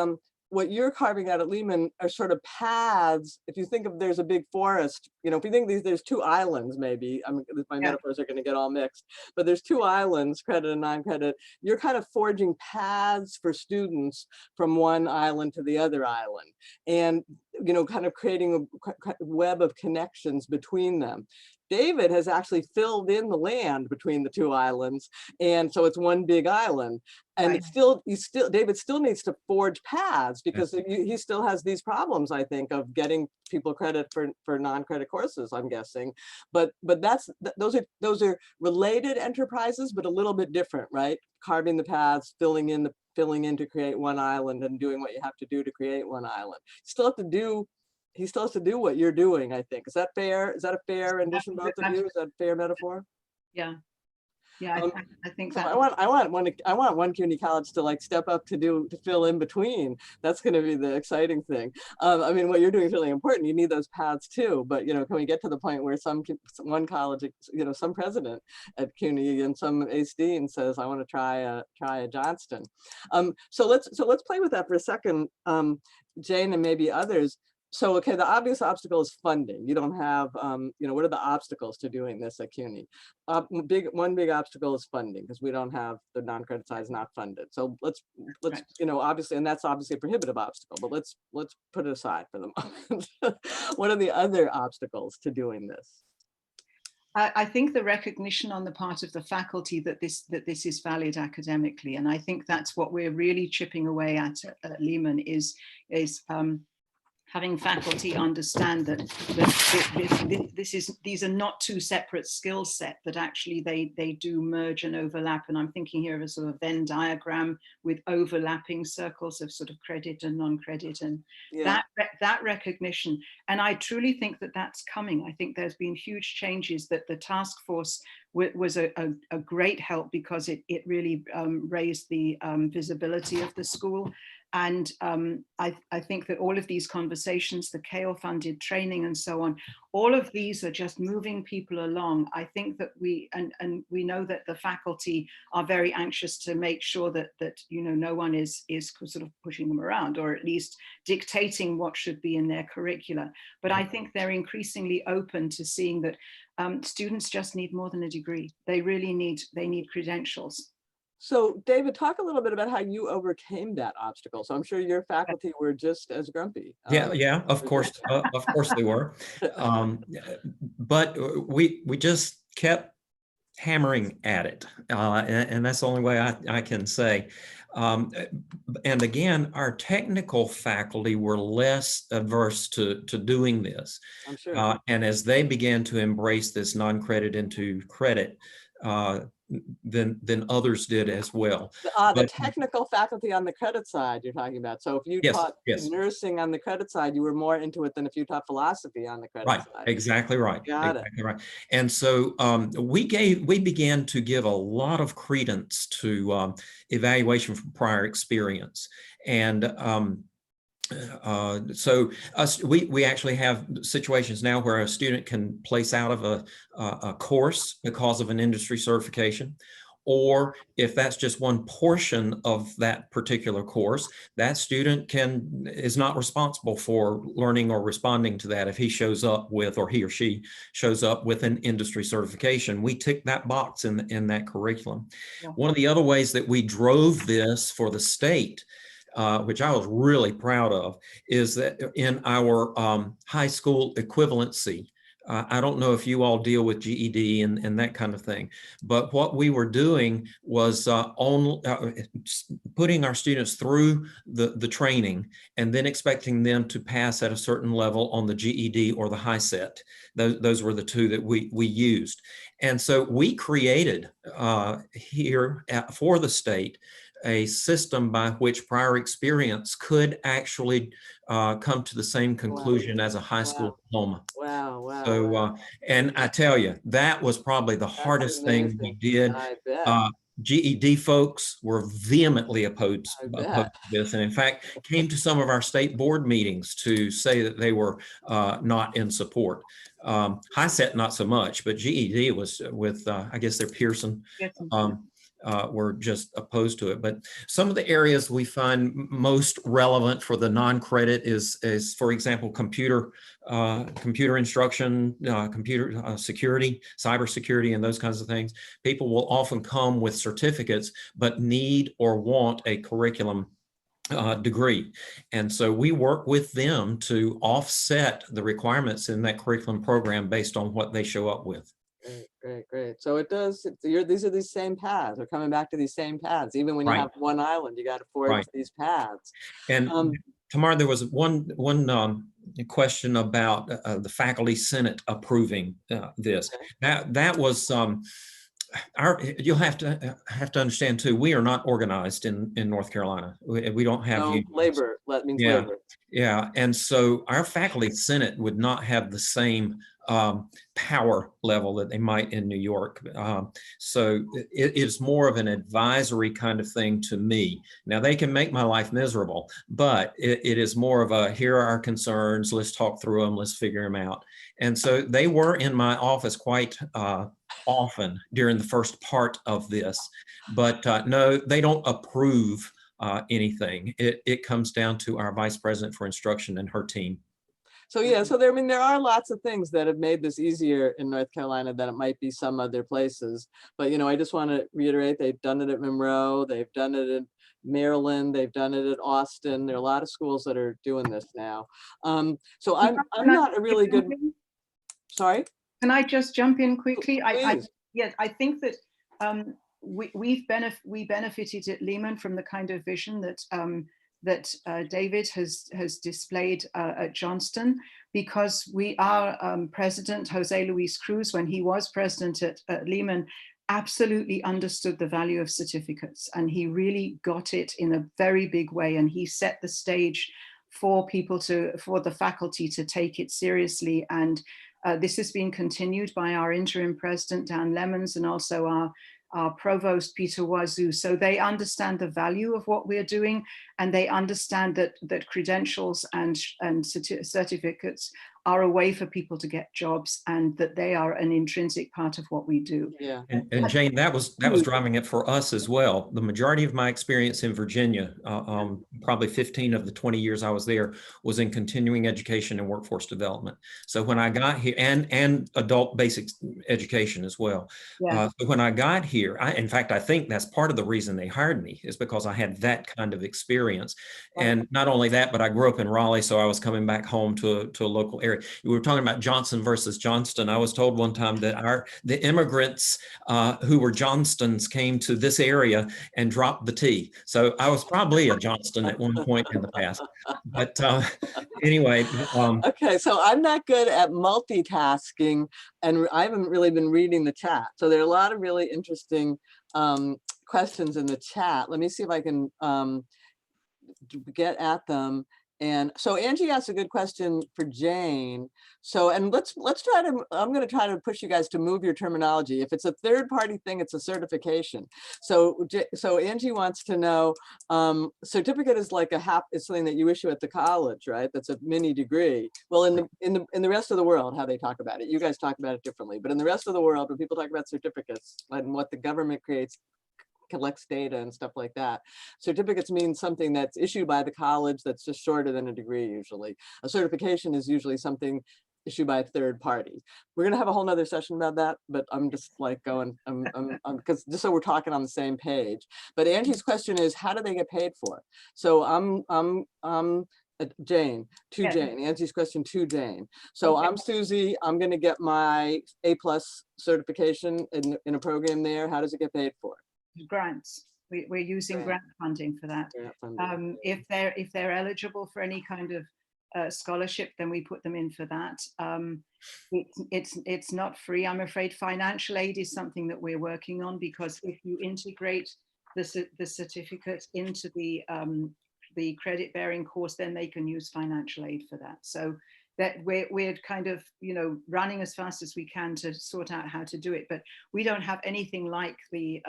S2: what you're carving out at Lehman are sort of paths. If you think of, there's a big forest, you know, if you think there's two islands, maybe, I mean, my metaphors are going to get all mixed, but there's two islands, credit and non-credit. You're kind of forging paths for students from one island to the other island, and, you know, kind of creating a web of connections between them. David has actually filled in the land between the two islands, and so it's one big island. And right. David still needs to forge paths, because he still has these problems, I think, of getting people credit for non-credit courses, I'm guessing. But those are related enterprises, but a little bit different, right? Carving the paths, filling in to create one island, and doing what you have to do to create one island. He still has to do what you're doing, I think. Is that fair? Is that a fair rendition, both of you? Is that a fair metaphor?
S4: Yeah. Yeah, I think that.
S2: I want one CUNY college to like step up to fill in between. That's going to be the exciting thing. I mean, what you're doing is really important. You need those paths too. But, you know, can we get to the point where one college, you know, some president at CUNY and some ACE dean says, I want to try a Johnston. So let's play with that for a second, Jane and maybe others. So, okay, the obvious obstacle is funding. You don't have, you know, what are the obstacles to doing this at CUNY? One big obstacle is funding, because we don't have, the non-credit side is not funded. So let's right. You know, obviously, and that's obviously a prohibitive obstacle, but let's put it aside for the moment. What are the other obstacles to doing this?
S4: I think the recognition on the part of the faculty that this is valid academically, and I think that's what we're really chipping away at Lehman is having faculty understand that these are not two separate skill sets, that actually they do merge and overlap. And I'm thinking here of a sort of Venn diagram with overlapping circles of sort of credit and non-credit, and that recognition. And I truly think that that's coming. I think there's been huge changes, that the task force was a great help, because it really raised the visibility of the school. And I think that all of these conversations, the CALE funded training and so on, all of these are just moving people along. I think that we know that the faculty are very anxious to make sure that you know, no one is sort of pushing them around, or at least dictating what should be in their curricula. But I think they're increasingly open to seeing that students just need more than a degree. They really need credentials.
S2: So David, talk a little bit about how you overcame that obstacle. So I'm sure your faculty were just as grumpy.
S3: Yeah, of course they were. But we just kept hammering at it. And that's the only way I can say. And again, our technical faculty were less averse to doing this.
S2: I'm sure.
S3: And as they began to embrace this non-credit into credit, than others did as well.
S2: The technical faculty on the credit side you're talking about. So if you taught nursing on the credit side, you were more into it than if you taught philosophy on the credit side.
S3: Exactly right.
S2: Got
S3: exactly it. Right. And so we began to give a lot of credence to evaluation from prior experience. And so we actually have situations now where a student can place out of a course because of an industry certification, or if that's just one portion of that particular course, that student is not responsible for learning or responding to that if he shows up with, or he or she shows up with an industry certification. We tick that box in that curriculum. Yeah. One of the other ways that we drove this for the state, which I was really proud of, is that in our high school equivalency I don't know if you all deal with GED and that kind of thing, but what we were doing was putting our students through the training and then expecting them to pass at a certain level on the GED or the high set. Those were the two that we used. And so we created here for the state a system by which prior experience could actually come to the same conclusion as a high school diploma.
S2: Wow, wow.
S3: So,
S2: wow.
S3: and I tell you, that was probably the hardest thing we did.
S2: I bet.
S3: GED folks were vehemently opposed
S2: I
S3: to this, and in fact, came to some of our state board meetings to say that they were not in support. High set, not so much, but GED was with, I guess they're Pearson.
S4: Yes.
S3: Were just opposed to it. But some of the areas we find most relevant for the non-credit is, for example, computer instruction, computer security, cybersecurity, and those kinds of things. People will often come with certificates, but need or want a curriculum degree. And so we work with them to offset the requirements in that curriculum program based on what they show up with.
S2: Great. So it does, these are these same paths. We're coming back to these same paths. Even when you have one island, you got to forge these paths.
S3: And Tamar, there was one question about the faculty senate approving this. That was you'll have to understand too, we are not organized in North Carolina. We don't have
S2: labor. That means labor.
S3: Yeah, and so our faculty senate would not have the same power level that they might in New York. So it is more of an advisory kind of thing to me. Now they can make my life miserable, but it is more of a, here are our concerns, let's talk through them, let's figure them out. And so they were in my office quite often during the first part of this, but no, they don't approve anything. It comes down to our vice president for instruction and her team.
S2: So yeah, so there are lots of things that have made this easier in North Carolina than it might be some other places. But I just want to reiterate, they've done it at Monroe, they've done it in Maryland, they've done it at Austin. There are a lot of schools that are doing this now. So I'm not a really good. Sorry.
S4: Can I just jump in quickly?
S2: Please.
S4: I think that we benefited at Lehman from the kind of vision that David has displayed at Johnston, because our president, Jose Luis Cruz, when he was president at Lehman, absolutely understood the value of certificates, and he really got it in a very big way, and he set the stage for the faculty to take it seriously. And this has been continued by our interim president, Dan Lemons, and also our provost, Peter Wazoo. So they understand the value of what we're doing, and they understand that credentials and certificates are a way for people to get jobs, and that they are an intrinsic part of what we do.
S2: Yeah.
S3: And Jane, that was driving it for us as well. The majority of my experience in Virginia, probably 15 of the 20 years I was there, was in continuing education and workforce development. So when I got here, and adult basic education as well.
S4: Yeah.
S3: So when I got here, in fact, I think that's part of the reason they hired me, is because I had that kind of experience. And not only that, but I grew up in Raleigh, so I was coming back home to a local area. We were talking about Johnson versus Johnston. I was told one time that the immigrants who were Johnstons came to this area and dropped the T. So I was probably a Johnston at one point in the past. But anyway.
S2: Okay, so I'm not good at multitasking, and I haven't really been reading the chat. So there are a lot of really interesting questions in the chat. Let me see if I can get at them. And so Angie asked a good question for Jane. So, and let's try to, I'm going to try to push you guys to move your terminology. If it's a third party thing, it's a certification. So Angie wants to know, certificate is like is something that you issue at the college, right? That's a mini degree. Well, in the rest of the world, how they talk about it, you guys talk about it differently, but in the rest of the world, when people talk about certificates and what the government collects data and stuff like that, certificates mean something that's issued by the college that's just shorter than a degree usually. A certification is usually something issued by a third party. We're gonna have a whole nother session about that, but I'm just like going, because just so we're talking on the same page. But Angie's question is, how do they get paid for it? So Jane, to
S4: Yeah.
S2: Jane, Angie's question to Jane. So I'm Susie, I'm gonna get my A+ certification in a program there. How does it get paid for?
S4: Grants. We're using grant funding for that.
S2: Grant funding.
S4: If they're eligible for any kind of scholarship, then we put them in for that. It's not free, I'm afraid. Financial aid is something that we're working on, because if you integrate the certificate into the credit bearing course, then they can use financial aid for that. So that we're kind of, you know, running as fast as we can to sort out how to do it, but we don't have anything like the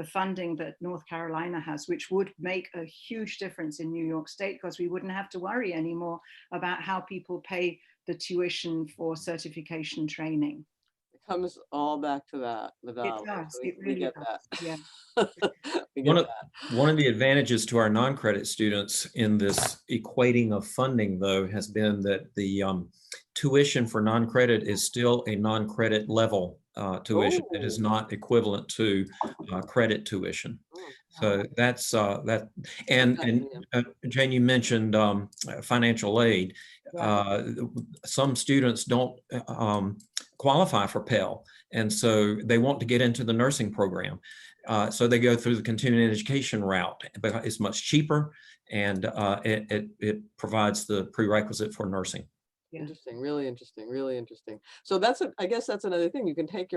S4: funding that North Carolina has, which would make a huge difference in New York State, because we wouldn't have to worry anymore about how people pay the tuition for certification training.
S2: It comes all back to that, the dollars.
S4: It does.
S2: We,
S4: It really
S2: get
S4: does.
S2: that.
S4: Yeah.
S2: We get that.
S3: One of the advantages to our non-credit students in this equating of funding, though, has been that the tuition for non-credit is still a non-credit level tuition. It is not equivalent to credit tuition. So that's that. And Jane, you mentioned financial aid. Some students don't qualify for Pell, and so they want to get into the nursing program. So they go through the continuing education route, but it's much cheaper, and it provides the prerequisite for nursing.
S2: Interesting, really interesting, really interesting. So that's I guess that's another thing. You can take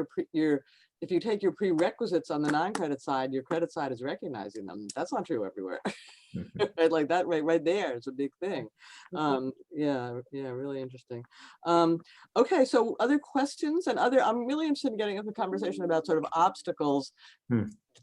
S2: if you take your prerequisites on the non-credit side, your credit side is recognizing them. That's not true everywhere. Right, like that right there, it's a big thing. Yeah, really interesting. Okay, so other questions and I'm really interested in getting into the conversation about sort of obstacles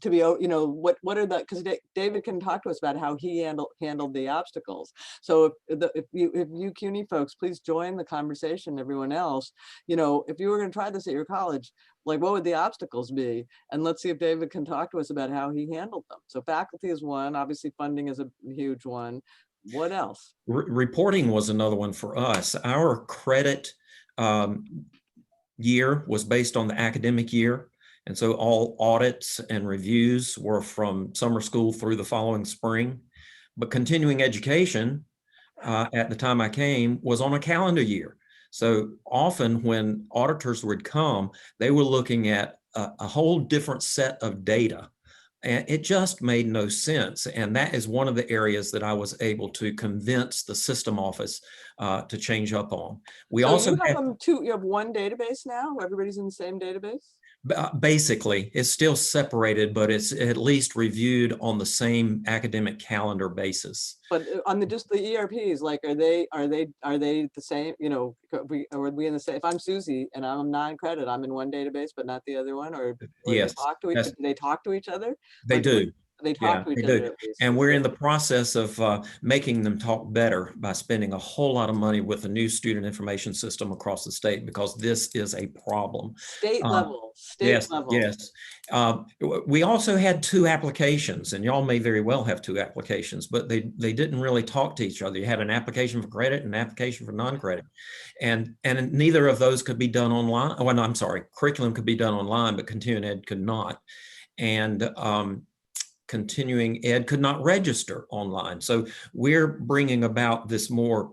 S2: to be, you know, what are the, because David can talk to us about how he handled the obstacles. So if you CUNY folks, please join the conversation. Everyone else, you know, if you were going to try this at your college, like what would the obstacles be? And let's see if David can talk to us about how he handled them. So faculty is one, obviously funding is a huge one. What else?
S3: Reporting was another one for us. Our credit year was based on the academic year. And so all audits and reviews were from summer school through the following spring. But continuing education at the time I came was on a calendar year. So often when auditors would come, they were looking at a whole different set of data. And it just made no sense. And that is one of the areas that I was able to convince the system office to change up on. We
S2: so
S3: also
S2: you have one database now? Everybody's in the same database?
S3: Basically, it's still separated, but it's at least reviewed on the same academic calendar basis.
S2: But on just the ERPs, like, are they the same? You know, are we in the same? If I'm Susie and I'm non-credit, I'm in one database, but not the other one, or
S3: yes,
S2: do they talk to each other?
S3: They do.
S2: They talk to each other.
S3: And we're in the process of making them talk better by spending a whole lot of money with a new student information system across the state, because this is a problem.
S2: State level.
S3: Yes. We also had 2 applications, and y'all may very well have 2 applications, but they didn't really talk to each other. You had an application for credit and an application for non-credit, and neither of those could be done online. Oh, no, I'm sorry. Curriculum could be done online, but continuing ed could not. And continuing ed could not register online. So we're bringing about this more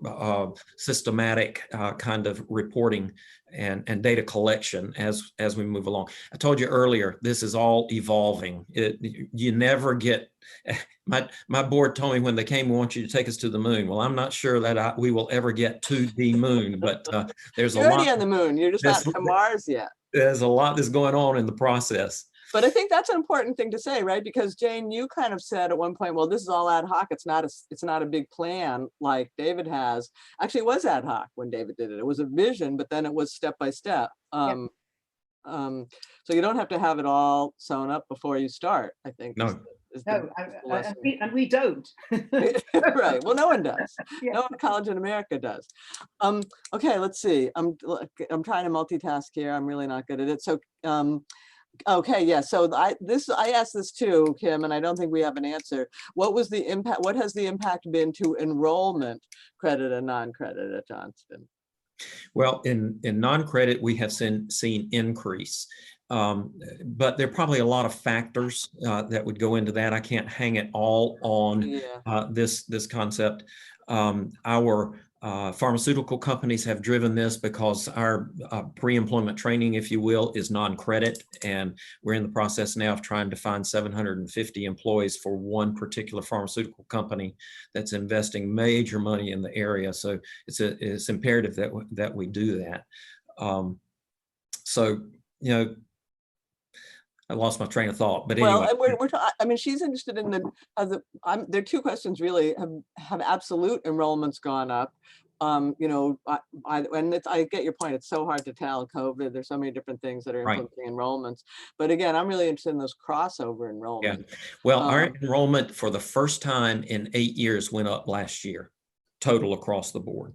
S3: systematic kind of reporting and data collection as we move along. I told you earlier, this is all evolving. You never get, my board told me when they came, we want you to take us to the moon. Well, I'm not sure that we will ever get to the moon, but there's
S2: You're already on the moon. You're just not to Mars yet.
S3: There's a lot that's going on in the process.
S2: But I think that's an important thing to say, right? Because Jane, you kind of said at one point, well, this is all ad hoc. It's not a big plan like David has. Actually, it was ad hoc when David did it. It was a vision, but then it was step by step. So you don't have to have it all sewn up before you start, I think.
S3: No.
S4: And we don't.
S2: Right. Well, no one does. No college in America does. Okay, let's see. I'm trying to multitask here. I'm really not good at it. So okay, yeah. So I asked this too, Kim, and I don't think we have an answer. What was the impact? What has the impact been to enrollment, credit and non-credit at Johnston?
S3: Well, in non-credit, we have seen increase. But there are probably a lot of factors that would go into that. I can't hang it all on this concept. Our pharmaceutical companies have driven this because our pre-employment training, if you will, is non-credit, and we're in the process now of trying to find 750 employees for one particular pharmaceutical company that's investing major money in the area. So it's imperative that we do that. So, you know, I lost my train of thought, but anyway.
S2: Well, I mean, she's interested in there are two questions really. Have absolute enrollments gone up? You know, I get your point. It's so hard to tell. COVID. There's so many different things that are influencing enrollments. But again, I'm really interested in those crossover enrollments.
S3: Yeah. Well, our enrollment for the first time in 8 years went up last year, total across the board.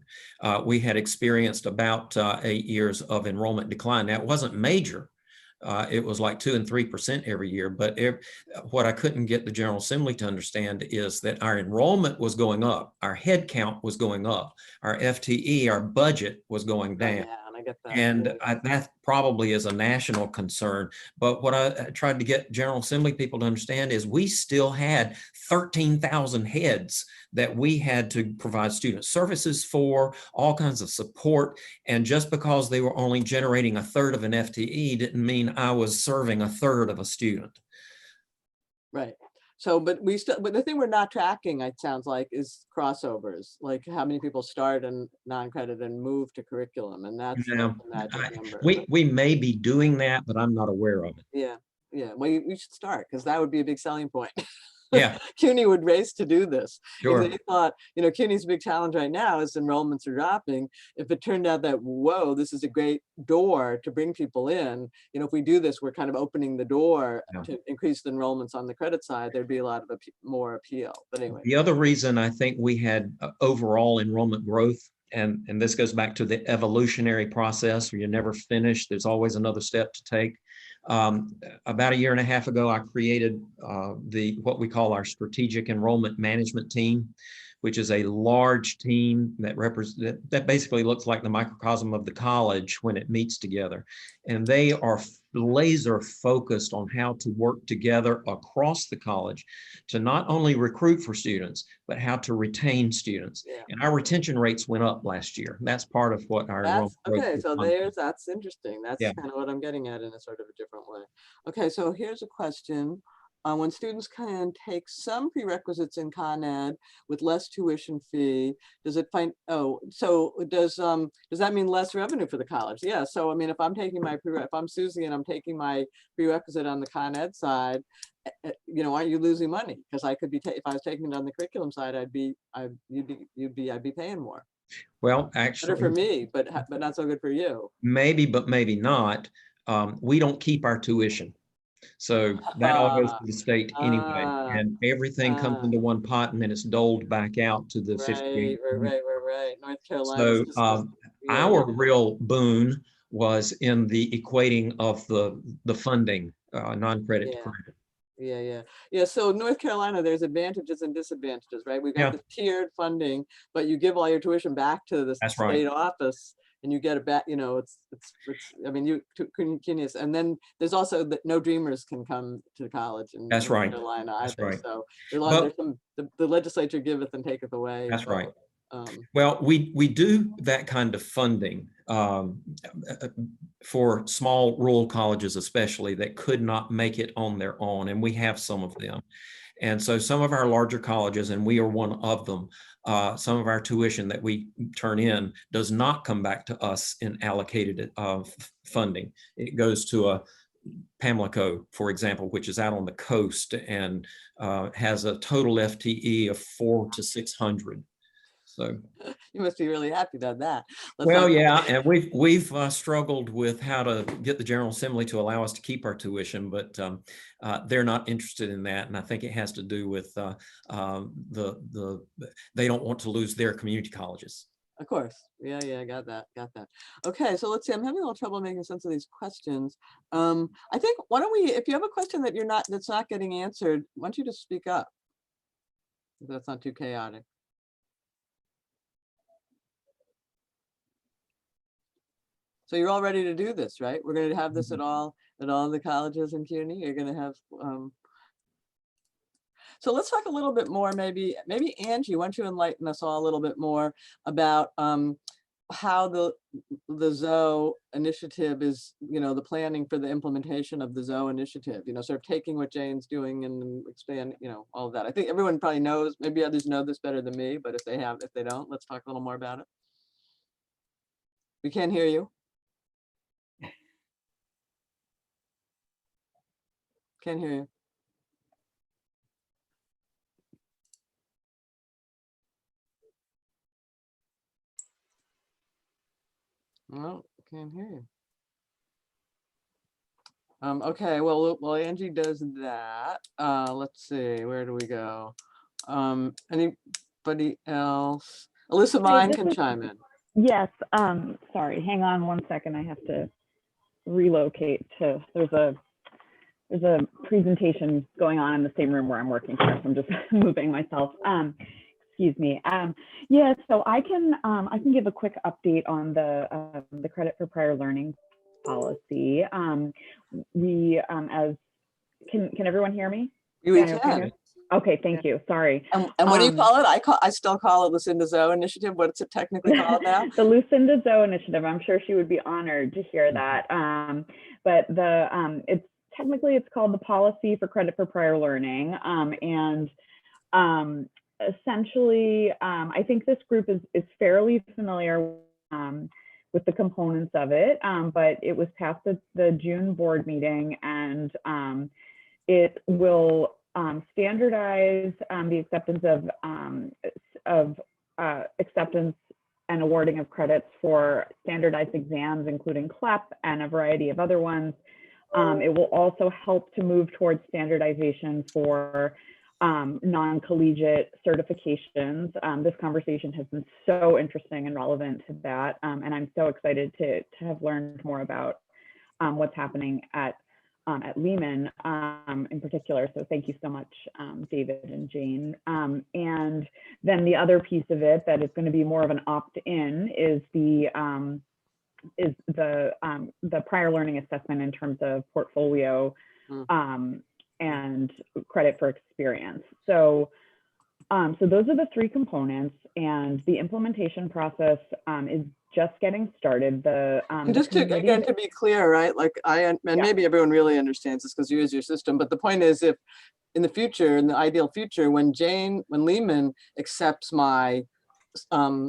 S3: We had experienced about 8 years of enrollment decline. Now, it wasn't major. It was like 2 and 3% every year. But what I couldn't get the General Assembly to understand is that our enrollment was going up, our head count was going up, our FTE, our budget was going down.
S2: Yeah, and I get that.
S3: And that probably is a national concern. But what I tried to get General Assembly people to understand is we still had 13,000 heads that we had to provide student services for, all kinds of support. And just because they were only generating a third of an FTE didn't mean I was serving a third of a student.
S2: Right. So, but the thing we're not tracking, it sounds like, is crossovers, like how many people start in non-credit and move to curriculum, and that's the magic number.
S3: We may be doing that, but I'm not aware of it.
S2: Yeah, yeah. Well, you should start, because that would be a big selling point.
S3: Yeah.
S2: CUNY would race to do this.
S3: Sure.
S2: If they thought, you know, CUNY's big challenge right now is enrollments are dropping. If it turned out that, whoa, this is a great door to bring people in, you know, if we do this, we're kind of opening the door to increase the enrollments on the credit side, there'd be a lot of more appeal. But anyway.
S3: The other reason I think we had overall enrollment growth, and this goes back to the evolutionary process where you never finish, there's always another step to take. About 1.5 years ago, I created what we call our strategic enrollment management team, which is a large team that basically looks like the microcosm of the college when it meets together. And they are laser focused on how to work together across the college to not only recruit for students, but how to retain students. Yeah. And our retention rates went up last year. That's part of what our enrollment
S2: okay, so that's interesting. That's kind of what I'm getting at in a sort of a different way. Okay, so here's a question. When students can take some prerequisites in Con Ed with less tuition fee, does that mean less revenue for the college? Yeah. So I mean, if I'm Susie and I'm taking my prerequisite on the Con Ed side, you know, aren't you losing money? Because I could be if I was taking it on the curriculum side, I'd be paying more.
S3: Well, actually,
S2: better for me, but not so good for you.
S3: Maybe, but maybe not. We don't keep our tuition. So that all goes to the state anyway, and everything comes into one pot, and then it's doled back out to the 58.
S2: Right. North Carolina.
S3: So our real boon was in the equating of the funding, non-credit credit.
S2: Yeah. So North Carolina, there's advantages and disadvantages, right? We've got the tiered funding, but you give all your tuition back to the state office. And you get it back, you know, I mean, CUNY ACE, and then there's also that no dreamers can come to college in North Carolina either. So there's the legislature giveth and taketh away.
S3: That's right. Well, we do that kind of funding for small rural colleges, especially that could not make it on their own, and we have some of them. And so some of our larger colleges, and we are one of them, some of our tuition that we turn in does not come back to us in allocated funding. It goes to a Pamlico, for example, which is out on the coast and has a total FTE of 400 to 600. So
S2: you must be really happy about that.
S3: And we've struggled with how to get the General Assembly to allow us to keep our tuition, but they're not interested in that, and I think it has to do with they don't want to lose their community colleges.
S2: Of course, yeah, got that. Okay, so let's see. I'm having a little trouble making sense of these questions. I think why don't we? If you have a question that's not getting answered, why don't you just speak up? If that's not too chaotic. So you're all ready to do this, right? We're going to have this at all the colleges in CUNY. You're going to have. So let's talk a little bit more. Maybe Angie, why don't you enlighten us all a little bit more about how the ZOE initiative is, the planning for the implementation of the ZOE initiative, sort of taking what Jane's doing and expand, all of that. I think everyone probably knows, maybe others know this better than me, but if they don't, let's talk a little more about it. We can't hear you. Can't hear you. No, can't hear you. Okay, well, Angie does that. Let's see, where do we go? Anybody else? Alyssa Vine can chime in.
S5: Yes, sorry, hang on one second. I have to relocate to, there's a presentation going on in the same room where I'm working here, so I'm just moving myself. Excuse me. Yeah, so I can give a quick update on the credit for prior learning policy. Can everyone hear me?
S2: We can.
S5: Okay, thank you. Sorry.
S2: And what do you call it? I still call it Lucinda ZOE Initiative. What's it technically called now?
S5: The Lucinda ZOE Initiative. I'm sure she would be honored to hear that. But it's technically called the Policy for Credit for Prior Learning. Essentially, I think this group is fairly familiar with the components of it, but it was passed at the June board meeting, and it will standardize the acceptance of acceptance and awarding of credits for standardized exams, including CLEP and a variety of other ones. It will also help to move towards standardization for non-collegiate certifications. This conversation has been so interesting and relevant to that, and I'm so excited to have learned more about what's happening at Lehman in particular. So thank you so much, David and Jane. And then the other piece of it that is going to be more of an opt-in is the prior learning assessment in terms of portfolio and credit for experience. So those are the three components, and the implementation process is just getting started.
S2: Just again, to be clear, right? Like maybe everyone really understands this because you use your system, but the point is, if in the future, in the ideal future, when Lehman accepts my, I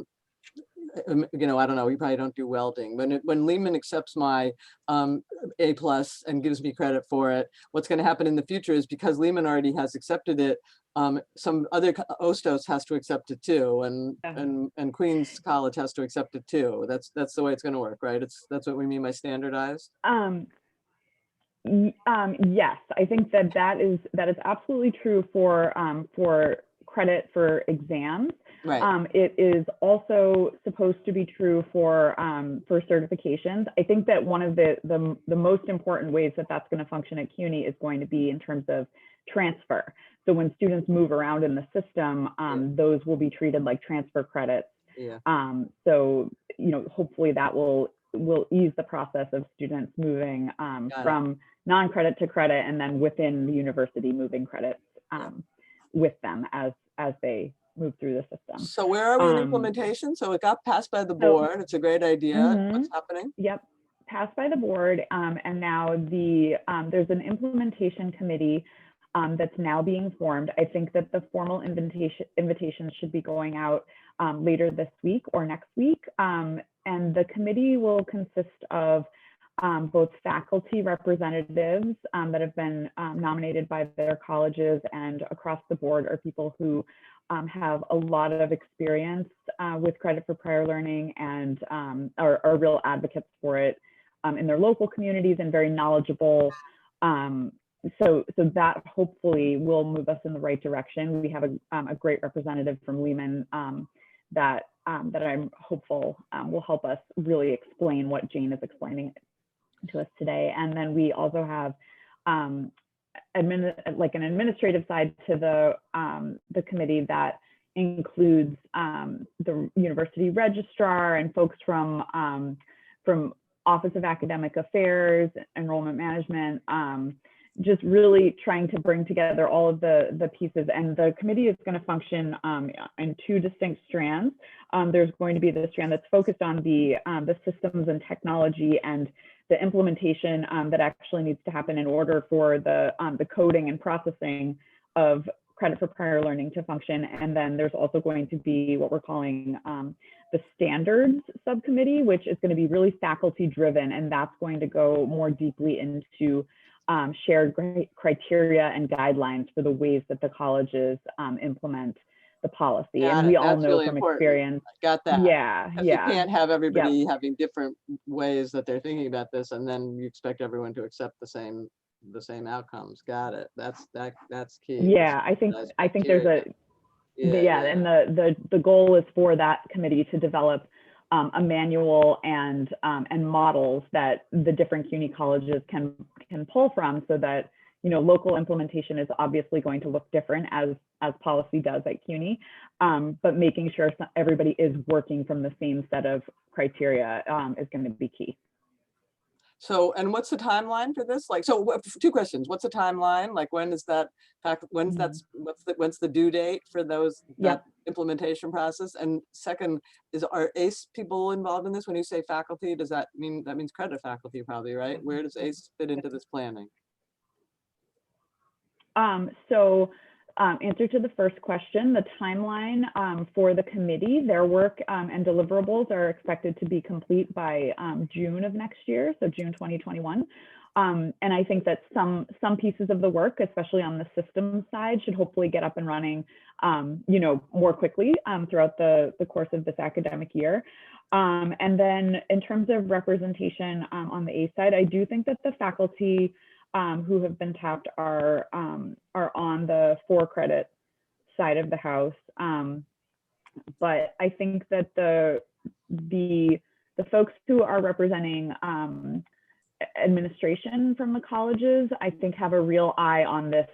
S2: don't know, we probably don't do welding. When Lehman accepts my A+ and gives me credit for it, what's going to happen in the future is, because Lehman already has accepted it, some other OSTOS has to accept it too, and Queens College has to accept it too. That's the way it's going to work, right? That's what we mean by standardized.
S5: Yes, I think that is absolutely true for credit for exams.
S2: Right.
S5: It is also supposed to be true for certifications. I think that one of the most important ways that that's going to function at CUNY is going to be in terms of transfer. So when students move around in the system, those will be treated like transfer credits.
S2: Yeah.
S5: So hopefully that will ease the process of students moving from non-credit to credit, and then within the university moving credits with them as they move through the system.
S2: So where are we in implementation? So it got passed by the board. It's a great idea. What's happening?
S5: Yep, passed by the board, and now there's an implementation committee that's now being formed. I think that the formal invitations should be going out later this week or next week, and the committee will consist of both faculty representatives that have been nominated by their colleges, and across the board are people who have a lot of experience with credit for prior learning and are real advocates for it in their local communities, and very knowledgeable. So that hopefully will move us in the right direction. We have a great representative from Lehman that I'm hopeful will help us really explain what Jane is explaining to us today. And then we also have an administrative side to the committee that includes the university registrar and folks from Office of Academic Affairs, Enrollment Management, just really trying to bring together all of the pieces. And the committee is going to function in two distinct strands. There's going to be the strand that's focused on the systems and technology and the implementation that actually needs to happen in order for the coding and processing of credit for prior learning to function. And then there's also going to be what we're calling the standards subcommittee, which is going to be really faculty driven. And that's going to go more deeply into shared criteria and guidelines for the ways that the colleges implement the policy. And we all know from experience.
S2: Got that.
S5: Yeah.
S2: You can't have everybody having different ways that they're thinking about this, and then you expect everyone to accept the same outcomes. Got it. That's key.
S5: Yeah, I think there's and the goal is for that committee to develop a manual and models that the different CUNY colleges can pull from, so that local implementation is obviously going to look different as policy does at CUNY, but making sure everybody is working from the same set of criteria is going to be key.
S2: So, and what's the timeline for this? Like, so two questions. What's the timeline? Like, when is that, when's the due date for that implementation process? And second, are ACE people involved in this? When you say faculty, does that means credit faculty probably, right? Where does ACE fit into this planning?
S5: Answer to the first question, the timeline for the committee, their work and deliverables are expected to be complete by June of next year, so June 2021. And I think that some pieces of the work, especially on the systems side, should hopefully get up and running, more quickly throughout the course of this academic year. And then in terms of representation on the ACE side, I do think that the faculty who have been tapped are on the for-credit side of the house. But I think that the folks who are representing administration from the colleges, I think, have a real eye on this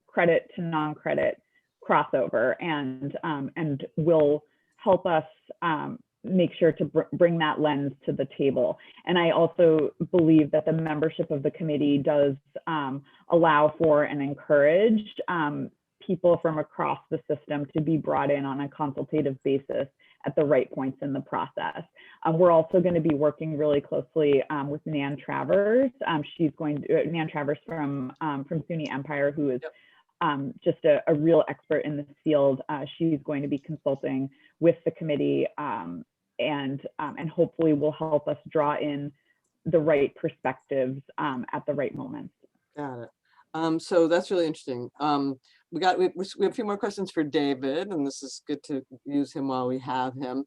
S5: credit to non-credit crossover, and will help us make sure to bring that lens to the table. And I also believe that the membership of the committee does allow for and encourage people from across the system to be brought in on a consultative basis at the right points in the process. We're also going to be working really closely with Nan Travers. Nan Travers from SUNY Empire, who is just a real expert in this field. She's going to be consulting with the committee and hopefully will help us draw in the right perspectives at the right moments. Got
S2: it. So that's really interesting. We have a few more questions for David, and this is good to use him while we have him.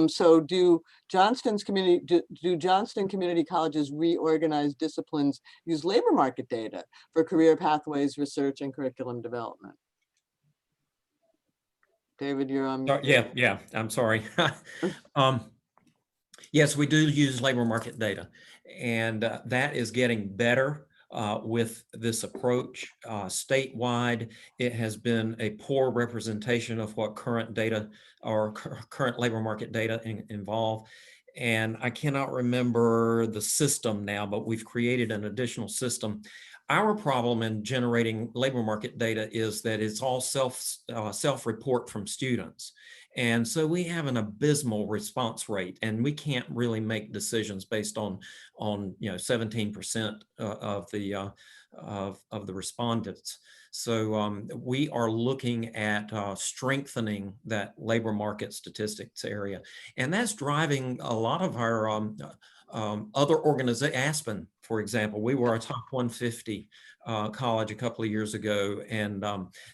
S2: So do Johnston community colleges reorganized disciplines use labor market data for career pathways, research, and curriculum development? David, you're on.
S3: Yeah, I'm sorry. Yes, we do use labor market data, and that is getting better with this approach. Statewide, it has been a poor representation of what current data or current labor market data involve. And I cannot remember the system now, but we've created an additional system. Our problem in generating labor market data is that it's all self-report from students. And so we have an abysmal response rate, and we can't really make decisions based on 17% of the respondents. So we are looking at strengthening that labor market statistics area, and that's driving a lot of our other organizations. Aspen, for example, we were a top 150 college a couple of years ago, and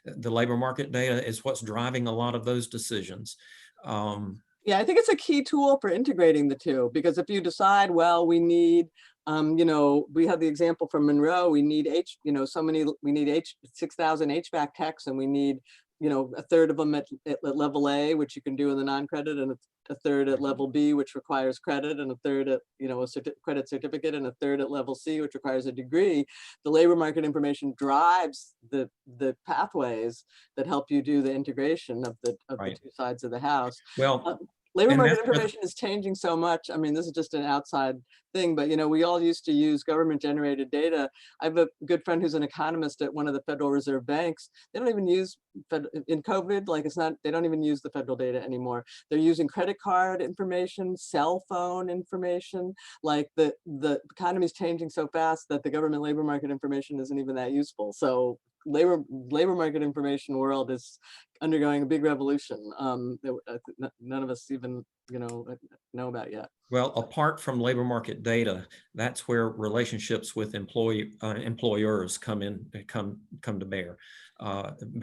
S3: the labor market data is what's driving a lot of those decisions.
S2: Yeah, I think it's a key tool for integrating the two, because if you decide, well, we need, we have the example from Monroe, we need 6,000 HVAC techs, and we need, a third of them at level A, which you can do in the non-credit, and a third at level B, which requires credit, and a third at, a credit certificate, and a third at level C, which requires a degree. The labor market information drives the pathways that help you do the integration of the two sides of the house.
S3: Well,
S2: labor
S3: And
S2: market
S3: that's where
S2: information is changing so much. I mean, this is just an outside thing, but we all used to use government generated data. I have a good friend who's an economist at one of the Federal Reserve banks. They don't even use in COVID, like they don't even use the federal data anymore. They're using credit card information, cell phone information. Like the economy is changing so fast that the government labor market information isn't even that useful. So labor market information world is undergoing a big revolution that none of us even know about yet.
S3: Well, apart from labor market data, that's where relationships with employers come to bear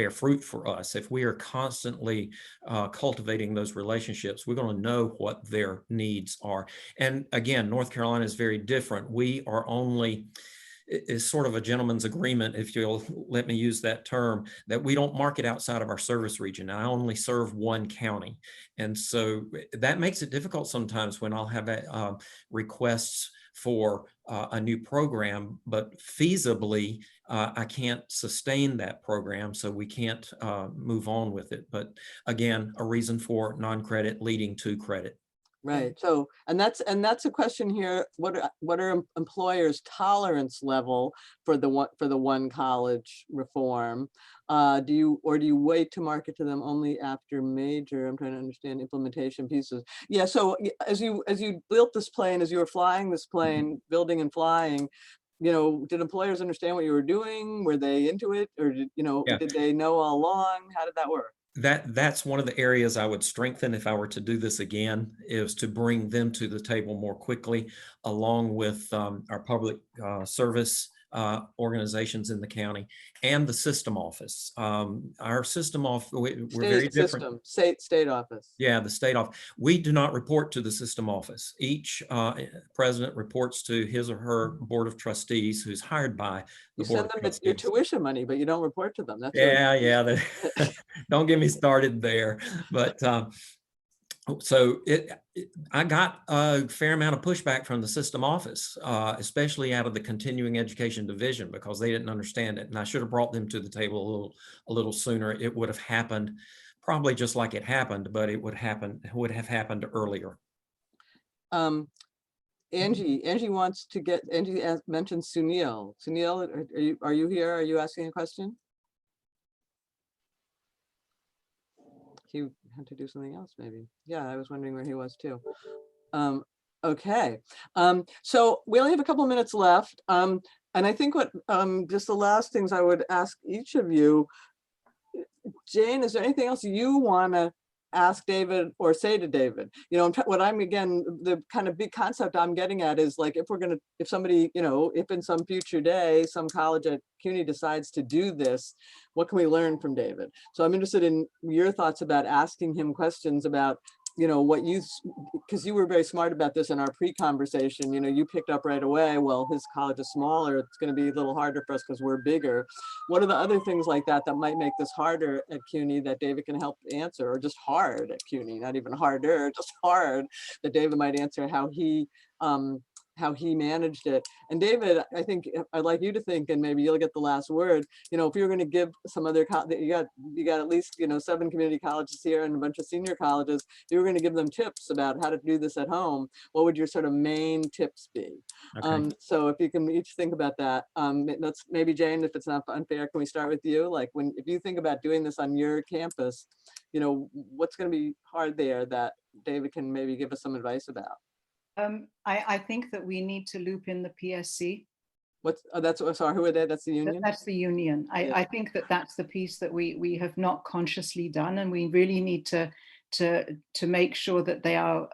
S3: fruit for us. If we are constantly cultivating those relationships, we're going to know what their needs are. And again, North Carolina is very different. We are only is sort of a gentleman's agreement, if you'll let me use that term, that we don't market outside of our service region. I only serve one county. And so that makes it difficult sometimes when I'll have requests for a new program, but feasibly, I can't sustain that program, so we can't move on with it. But again, a reason for non-credit leading to credit.
S2: Right. So, and that's a question here. What are employers' tolerance level for the one college reform? Do you wait to market to them only after major? I'm trying to understand implementation pieces. Yeah. So as you built this plane, as you were flying this plane, building and flying, did employers understand what you were doing? Were they into it, or did they know all along? How did that work?
S3: That's one of the areas I would strengthen if I were to do this again, is to bring them to the table more quickly, along with our public service organizations in the county and the system office. Our system office, we're very different.
S2: State office.
S3: Yeah, the state office. We do not report to the system office. Each president reports to his or her board of trustees, who's hired by the board of trustees. You send them
S2: your tuition money, but you don't report to them. That's
S3: yeah. Don't get me started there. But so I got a fair amount of pushback from the system office, especially out of the continuing education division, because they didn't understand it. And I should have brought them to the table a little sooner. It would have happened probably just like it happened, but it would have happened earlier.
S2: Angie mentioned Sunil. Sunil, are you here? Are you asking a question? He had to do something else, maybe. Yeah, I was wondering where he was too. Okay, so we only have a couple of minutes left, and I think what just the last things I would ask each of you, Jane, is there anything else you want to ask David or say to David? The kind of big concept I'm getting at is, like, if somebody, if in some future day, some college at CUNY decides to do this, what can we learn from David? So I'm interested in your thoughts about asking him questions about, because you were very smart about this in our pre-conversation, you picked up right away, well, his college is smaller, it's going to be a little harder for us because we're bigger. What are the other things like that might make this harder at CUNY that David can help answer, or just hard at CUNY, not even harder, just hard, that David might answer how he managed it? And David, I think I'd like you to think, and maybe you'll get the last word, if you're going to give some other, you got at least 7 community colleges here and a bunch of senior colleges, if you were going to give them tips about how to do this at home, what would your sort of main tips be? Okay. So if you can each think about that, let's, maybe Jane, if it's not unfair, can we start with you? Like, if you think about doing this on your campus, what's going to be hard there that David can maybe give us some advice about?
S4: I think that we need to loop in the PSC.
S2: Sorry, who are they? That's the union?
S4: That's the union. I think that that's the piece that we have not consciously done, and we really need to make sure that they are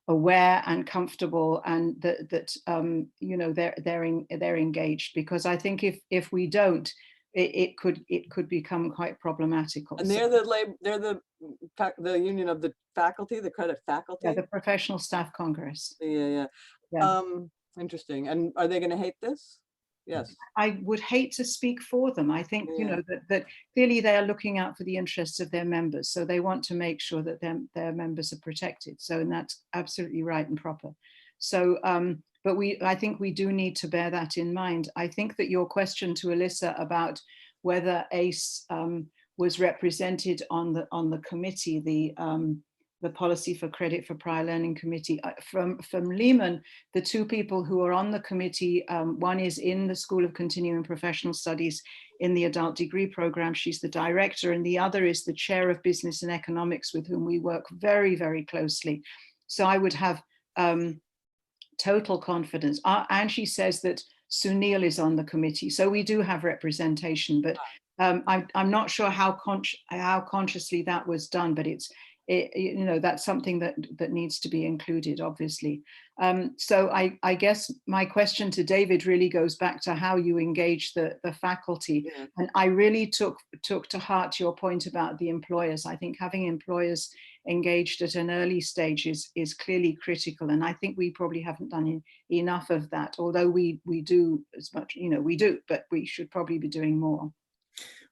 S4: aware and comfortable, and that they're engaged, because I think if we don't, it could become quite problematic also.
S2: And they're the union of the faculty, the credit faculty?
S4: Yeah, the Professional Staff Congress.
S2: Yeah. Interesting. And are they going to hate this? Yes. I
S4: would hate to speak for them. I think, that clearly they are looking out for the interests of their members. So they want to make sure that their members are protected. So, and that's absolutely right and proper. So, but I think we do need to bear that in mind. I think that your question to Alyssa about whether ACE was represented on the committee, the policy for credit for prior learning committee. From Lehman, the two people who are on the committee, one is in the School of Continuing Professional Studies in the adult degree program. She's the director, and the other is the chair of business and economics, with whom we work very, very closely. So I would have total confidence. And she says that Sunil is on the committee. So we do have representation, but I'm not sure how consciously that was done, but that's something that needs to be included, obviously. So I guess my question to David really goes back to how you engage the faculty.
S2: Yeah.
S4: And I really took to heart your point about the employers. I think having employers engaged at an early stage is clearly critical. And I think we probably haven't done enough of that, although we do as much, we do, but we should probably be doing more.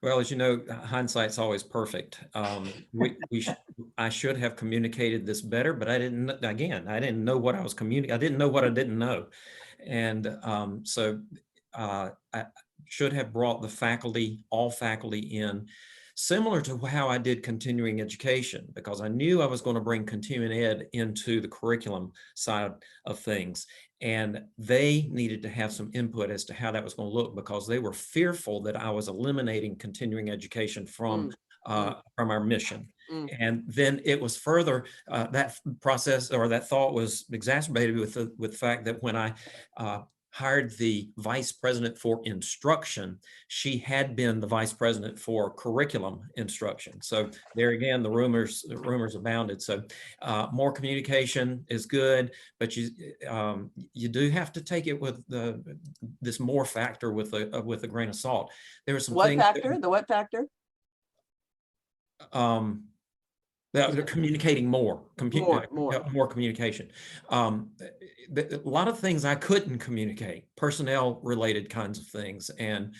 S3: Well, as you know, hindsight's always perfect. I should have communicated this better, but I didn't know what I was communicating. I didn't know what I didn't know. And so I should have brought all faculty in, similar to how I did continuing education, because I knew I was going to bring continuing ed into the curriculum side of things. And they needed to have some input as to how that was going to look, because they were fearful that I was eliminating continuing education from our mission. And then it was further, that process or that thought was exacerbated with the fact that when I hired the vice president for instruction, she had been the vice president for curriculum instruction. So there again, the rumors abounded. So more communication is good, but you do have to take it with this more factor with a grain of salt. There were some
S2: what
S3: things.
S2: Factor? The what factor?
S3: They're communicating more communication. A lot of things I couldn't communicate, personnel related kinds of things. And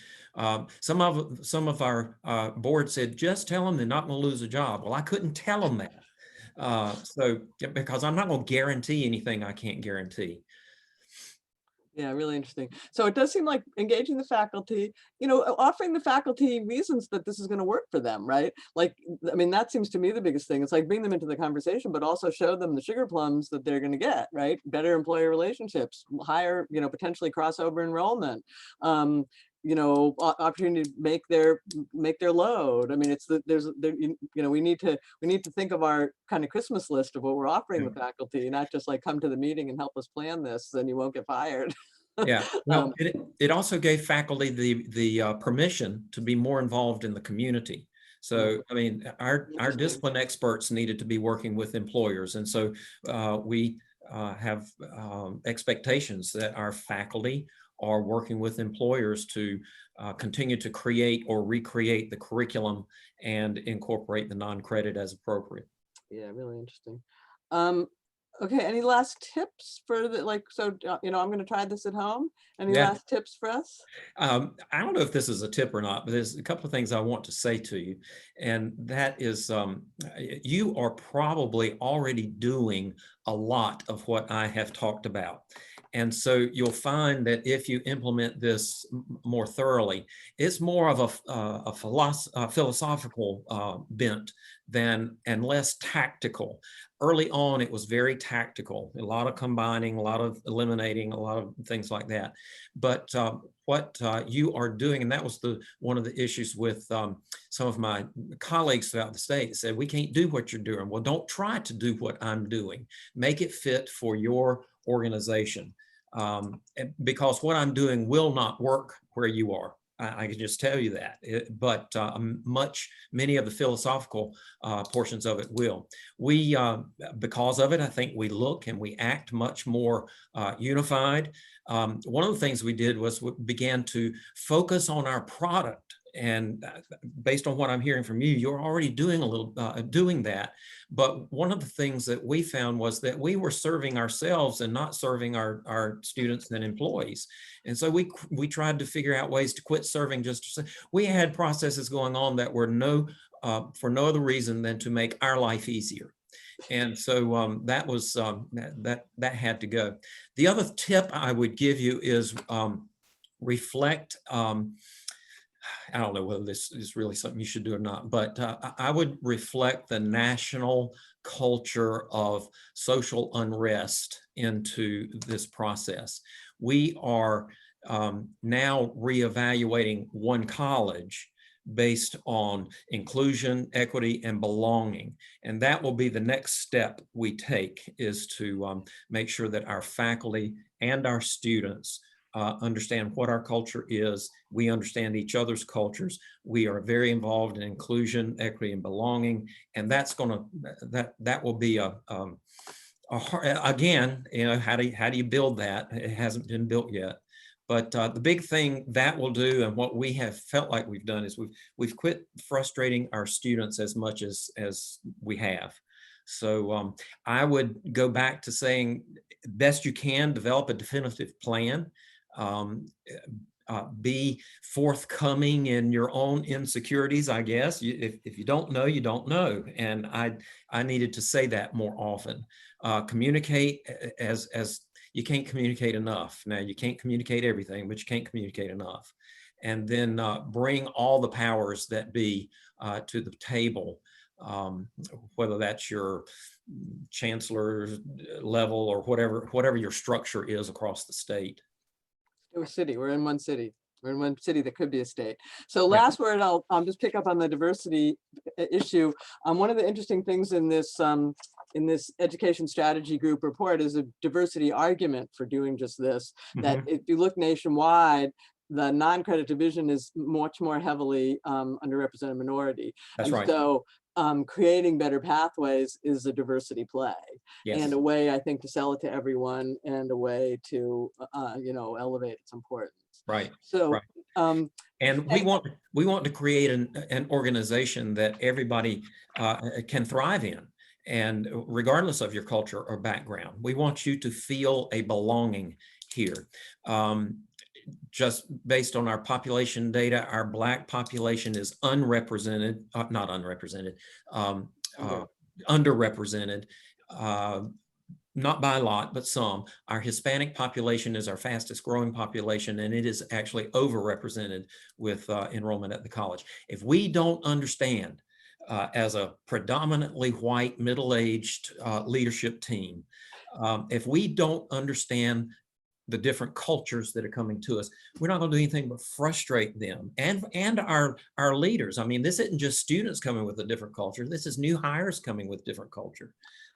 S3: some of our board said, just tell them they're not going to lose a job. Well, I couldn't tell them that. So because I'm not going to guarantee anything I can't guarantee.
S2: Yeah, really interesting. So it does seem like engaging the faculty, offering the faculty reasons that this is going to work for them, right? Like, I mean, that seems to me the biggest thing. It's like bring them into the conversation, but also show them the sugar plums that they're going to get, right? Better employer relationships, higher, potentially crossover enrollment, opportunity to make their load. I mean, we need to think of our kind of Christmas list of what we're offering the faculty, not just like come to the meeting and help us plan this, then you won't get fired.
S3: Yeah, well, it also gave faculty the permission to be more involved in the community. So, I mean, our discipline experts needed to be working with employers. And so we have expectations that our faculty are working with employers to continue to create or recreate the curriculum and incorporate the non-credit as appropriate.
S2: Yeah, really interesting. Okay, any last tips for I'm going to try this at home. Any last tips for us?
S3: I don't know if this is a tip or not, but there's a couple of things I want to say to you. And that is, you are probably already doing a lot of what I have talked about. And so you'll find that if you implement this more thoroughly, it's more of a philosophical bent and less tactical. Early on, it was very tactical, a lot of combining, a lot of eliminating, a lot of things like that. But what you are doing, and that was one of the issues with some of my colleagues throughout the state, said, we can't do what you're doing. Well, don't try to do what I'm doing. Make it fit for your organization. Because what I'm doing will not work where you are. I can just tell you that, but many of the philosophical portions of it will. We, because of it, I think we look and we act much more unified. One of the things we did was we began to focus on our product. And based on what I'm hearing from you, you're already doing doing that. But one of the things that we found was that we were serving ourselves and not serving our students and employees. And so we tried to figure out ways to quit serving we had processes going on that were for no other reason than to make our life easier. And so that was that had to go. The other tip I would give you is reflect. I don't know whether this is really something you should do or not, but I would reflect the national culture of social unrest into this process. We are now reevaluating one college based on inclusion, equity, and belonging. And that will be the next step we take, is to make sure that our faculty and our students understand what our culture is. We understand each other's cultures. We are very involved in inclusion, equity, and belonging. And that's gonna, that will be again, you know, how do you build that? It hasn't been built yet. But the big thing that will do, and what we have felt like we've done, is we've quit frustrating our students as much as we have. So I would go back to saying, best you can, develop a definitive plan. Be forthcoming in your own insecurities, I guess. If you don't know, you don't know. And I needed to say that more often. Communicate as you can't communicate enough. Now, you can't communicate everything, but you can't communicate enough. And then bring all the powers that be to the table, whether that's your chancellor level or whatever your structure is across the state.
S2: We're city. We're in one city. We're in one city that could be a state. So last word, I'll just pick up on the diversity issue. One of the interesting things in this education strategy group report is a diversity argument for doing just this. That if you look nationwide, the non-credit division is much more heavily underrepresented minority.
S3: That's
S2: and
S3: right.
S2: So creating better pathways is a diversity play, and a way, I think, to sell it to everyone, and a way to you know, elevate its importance.
S3: Right.
S2: So
S3: right. And we want to create an organization that everybody can thrive in, and regardless of your culture or background. We want you to feel a belonging here. Just based on our population data, our Black population is underrepresented, not by a lot, but some. Our Hispanic population is our fastest growing population, and it is actually overrepresented with enrollment at the college. If we don't understand, as a predominantly white, middle-aged leadership team, if we don't understand the different cultures that are coming to us, we're not going to do anything but frustrate them and our leaders. I mean, this isn't just students coming with a different culture. This is new hires coming with different culture.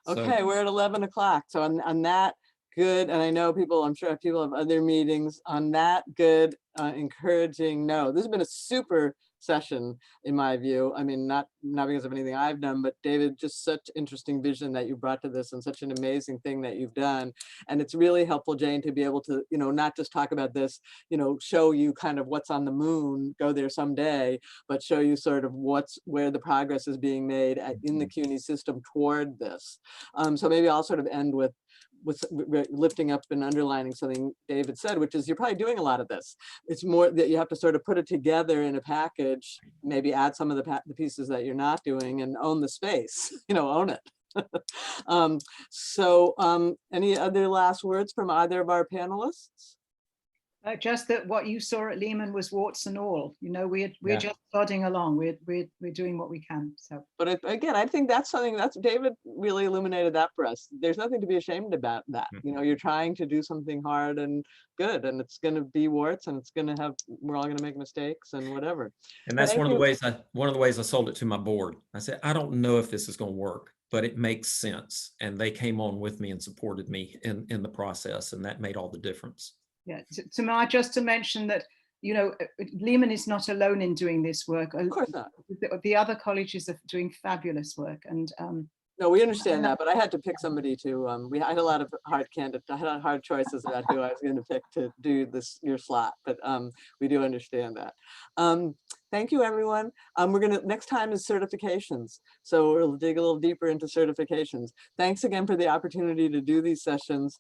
S2: Okay, we're at 11 o'clock. So on that good, and I know people, I'm sure people have other meetings, on that good, encouraging note. This has been a super session in my view. I mean, not because of anything I've done, but David, just such interesting vision that you brought to this, and such an amazing thing that you've done. And it's really helpful, Jane, to be able to, you know, not just talk about this, you know, show you kind of what's on the moon, go there someday, but show you sort of where the progress is being made in the CUNY system toward this. So maybe I'll sort of end with lifting up and underlining something David said, which is, you're probably doing a lot of this. It's more that you have to sort of put it together in a package, maybe add some of the pieces that you're not doing, and own the space, you know, own it. Any other last words from either of our panelists?
S4: Just that what you saw at Lehman was warts and all. You know, we're just plodding along. We're doing what we can. So,
S2: but again, I think that's something that's David really illuminated that for us. There's nothing to be ashamed about that. You know, you're trying to do something hard and good, and it's going to be warts, and it's going to have, we're all going to make mistakes and whatever.
S3: And that's one of the ways I sold it to my board. I said, I don't know if this is going to work, but it makes sense. And they came on with me and supported me in the process, and that made all the difference.
S4: Yeah, just to mention that, you know, Lehman is not alone in doing this work.
S2: Of course not.
S4: The other colleges are doing fabulous work, and
S2: no, we understand that, but I had to pick somebody to. I had a lot of hard choices about who I was going to pick to do your slot, but we do understand that. Thank you, everyone. Next time is certifications, so we'll dig a little deeper into certifications. Thanks again for the opportunity to do these sessions.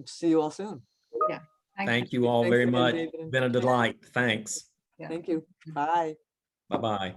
S2: See you all soon.
S4: Yeah.
S3: Thank you all very much. It's been a delight. Thanks.
S2: Thank you. Bye.
S3: Bye-bye.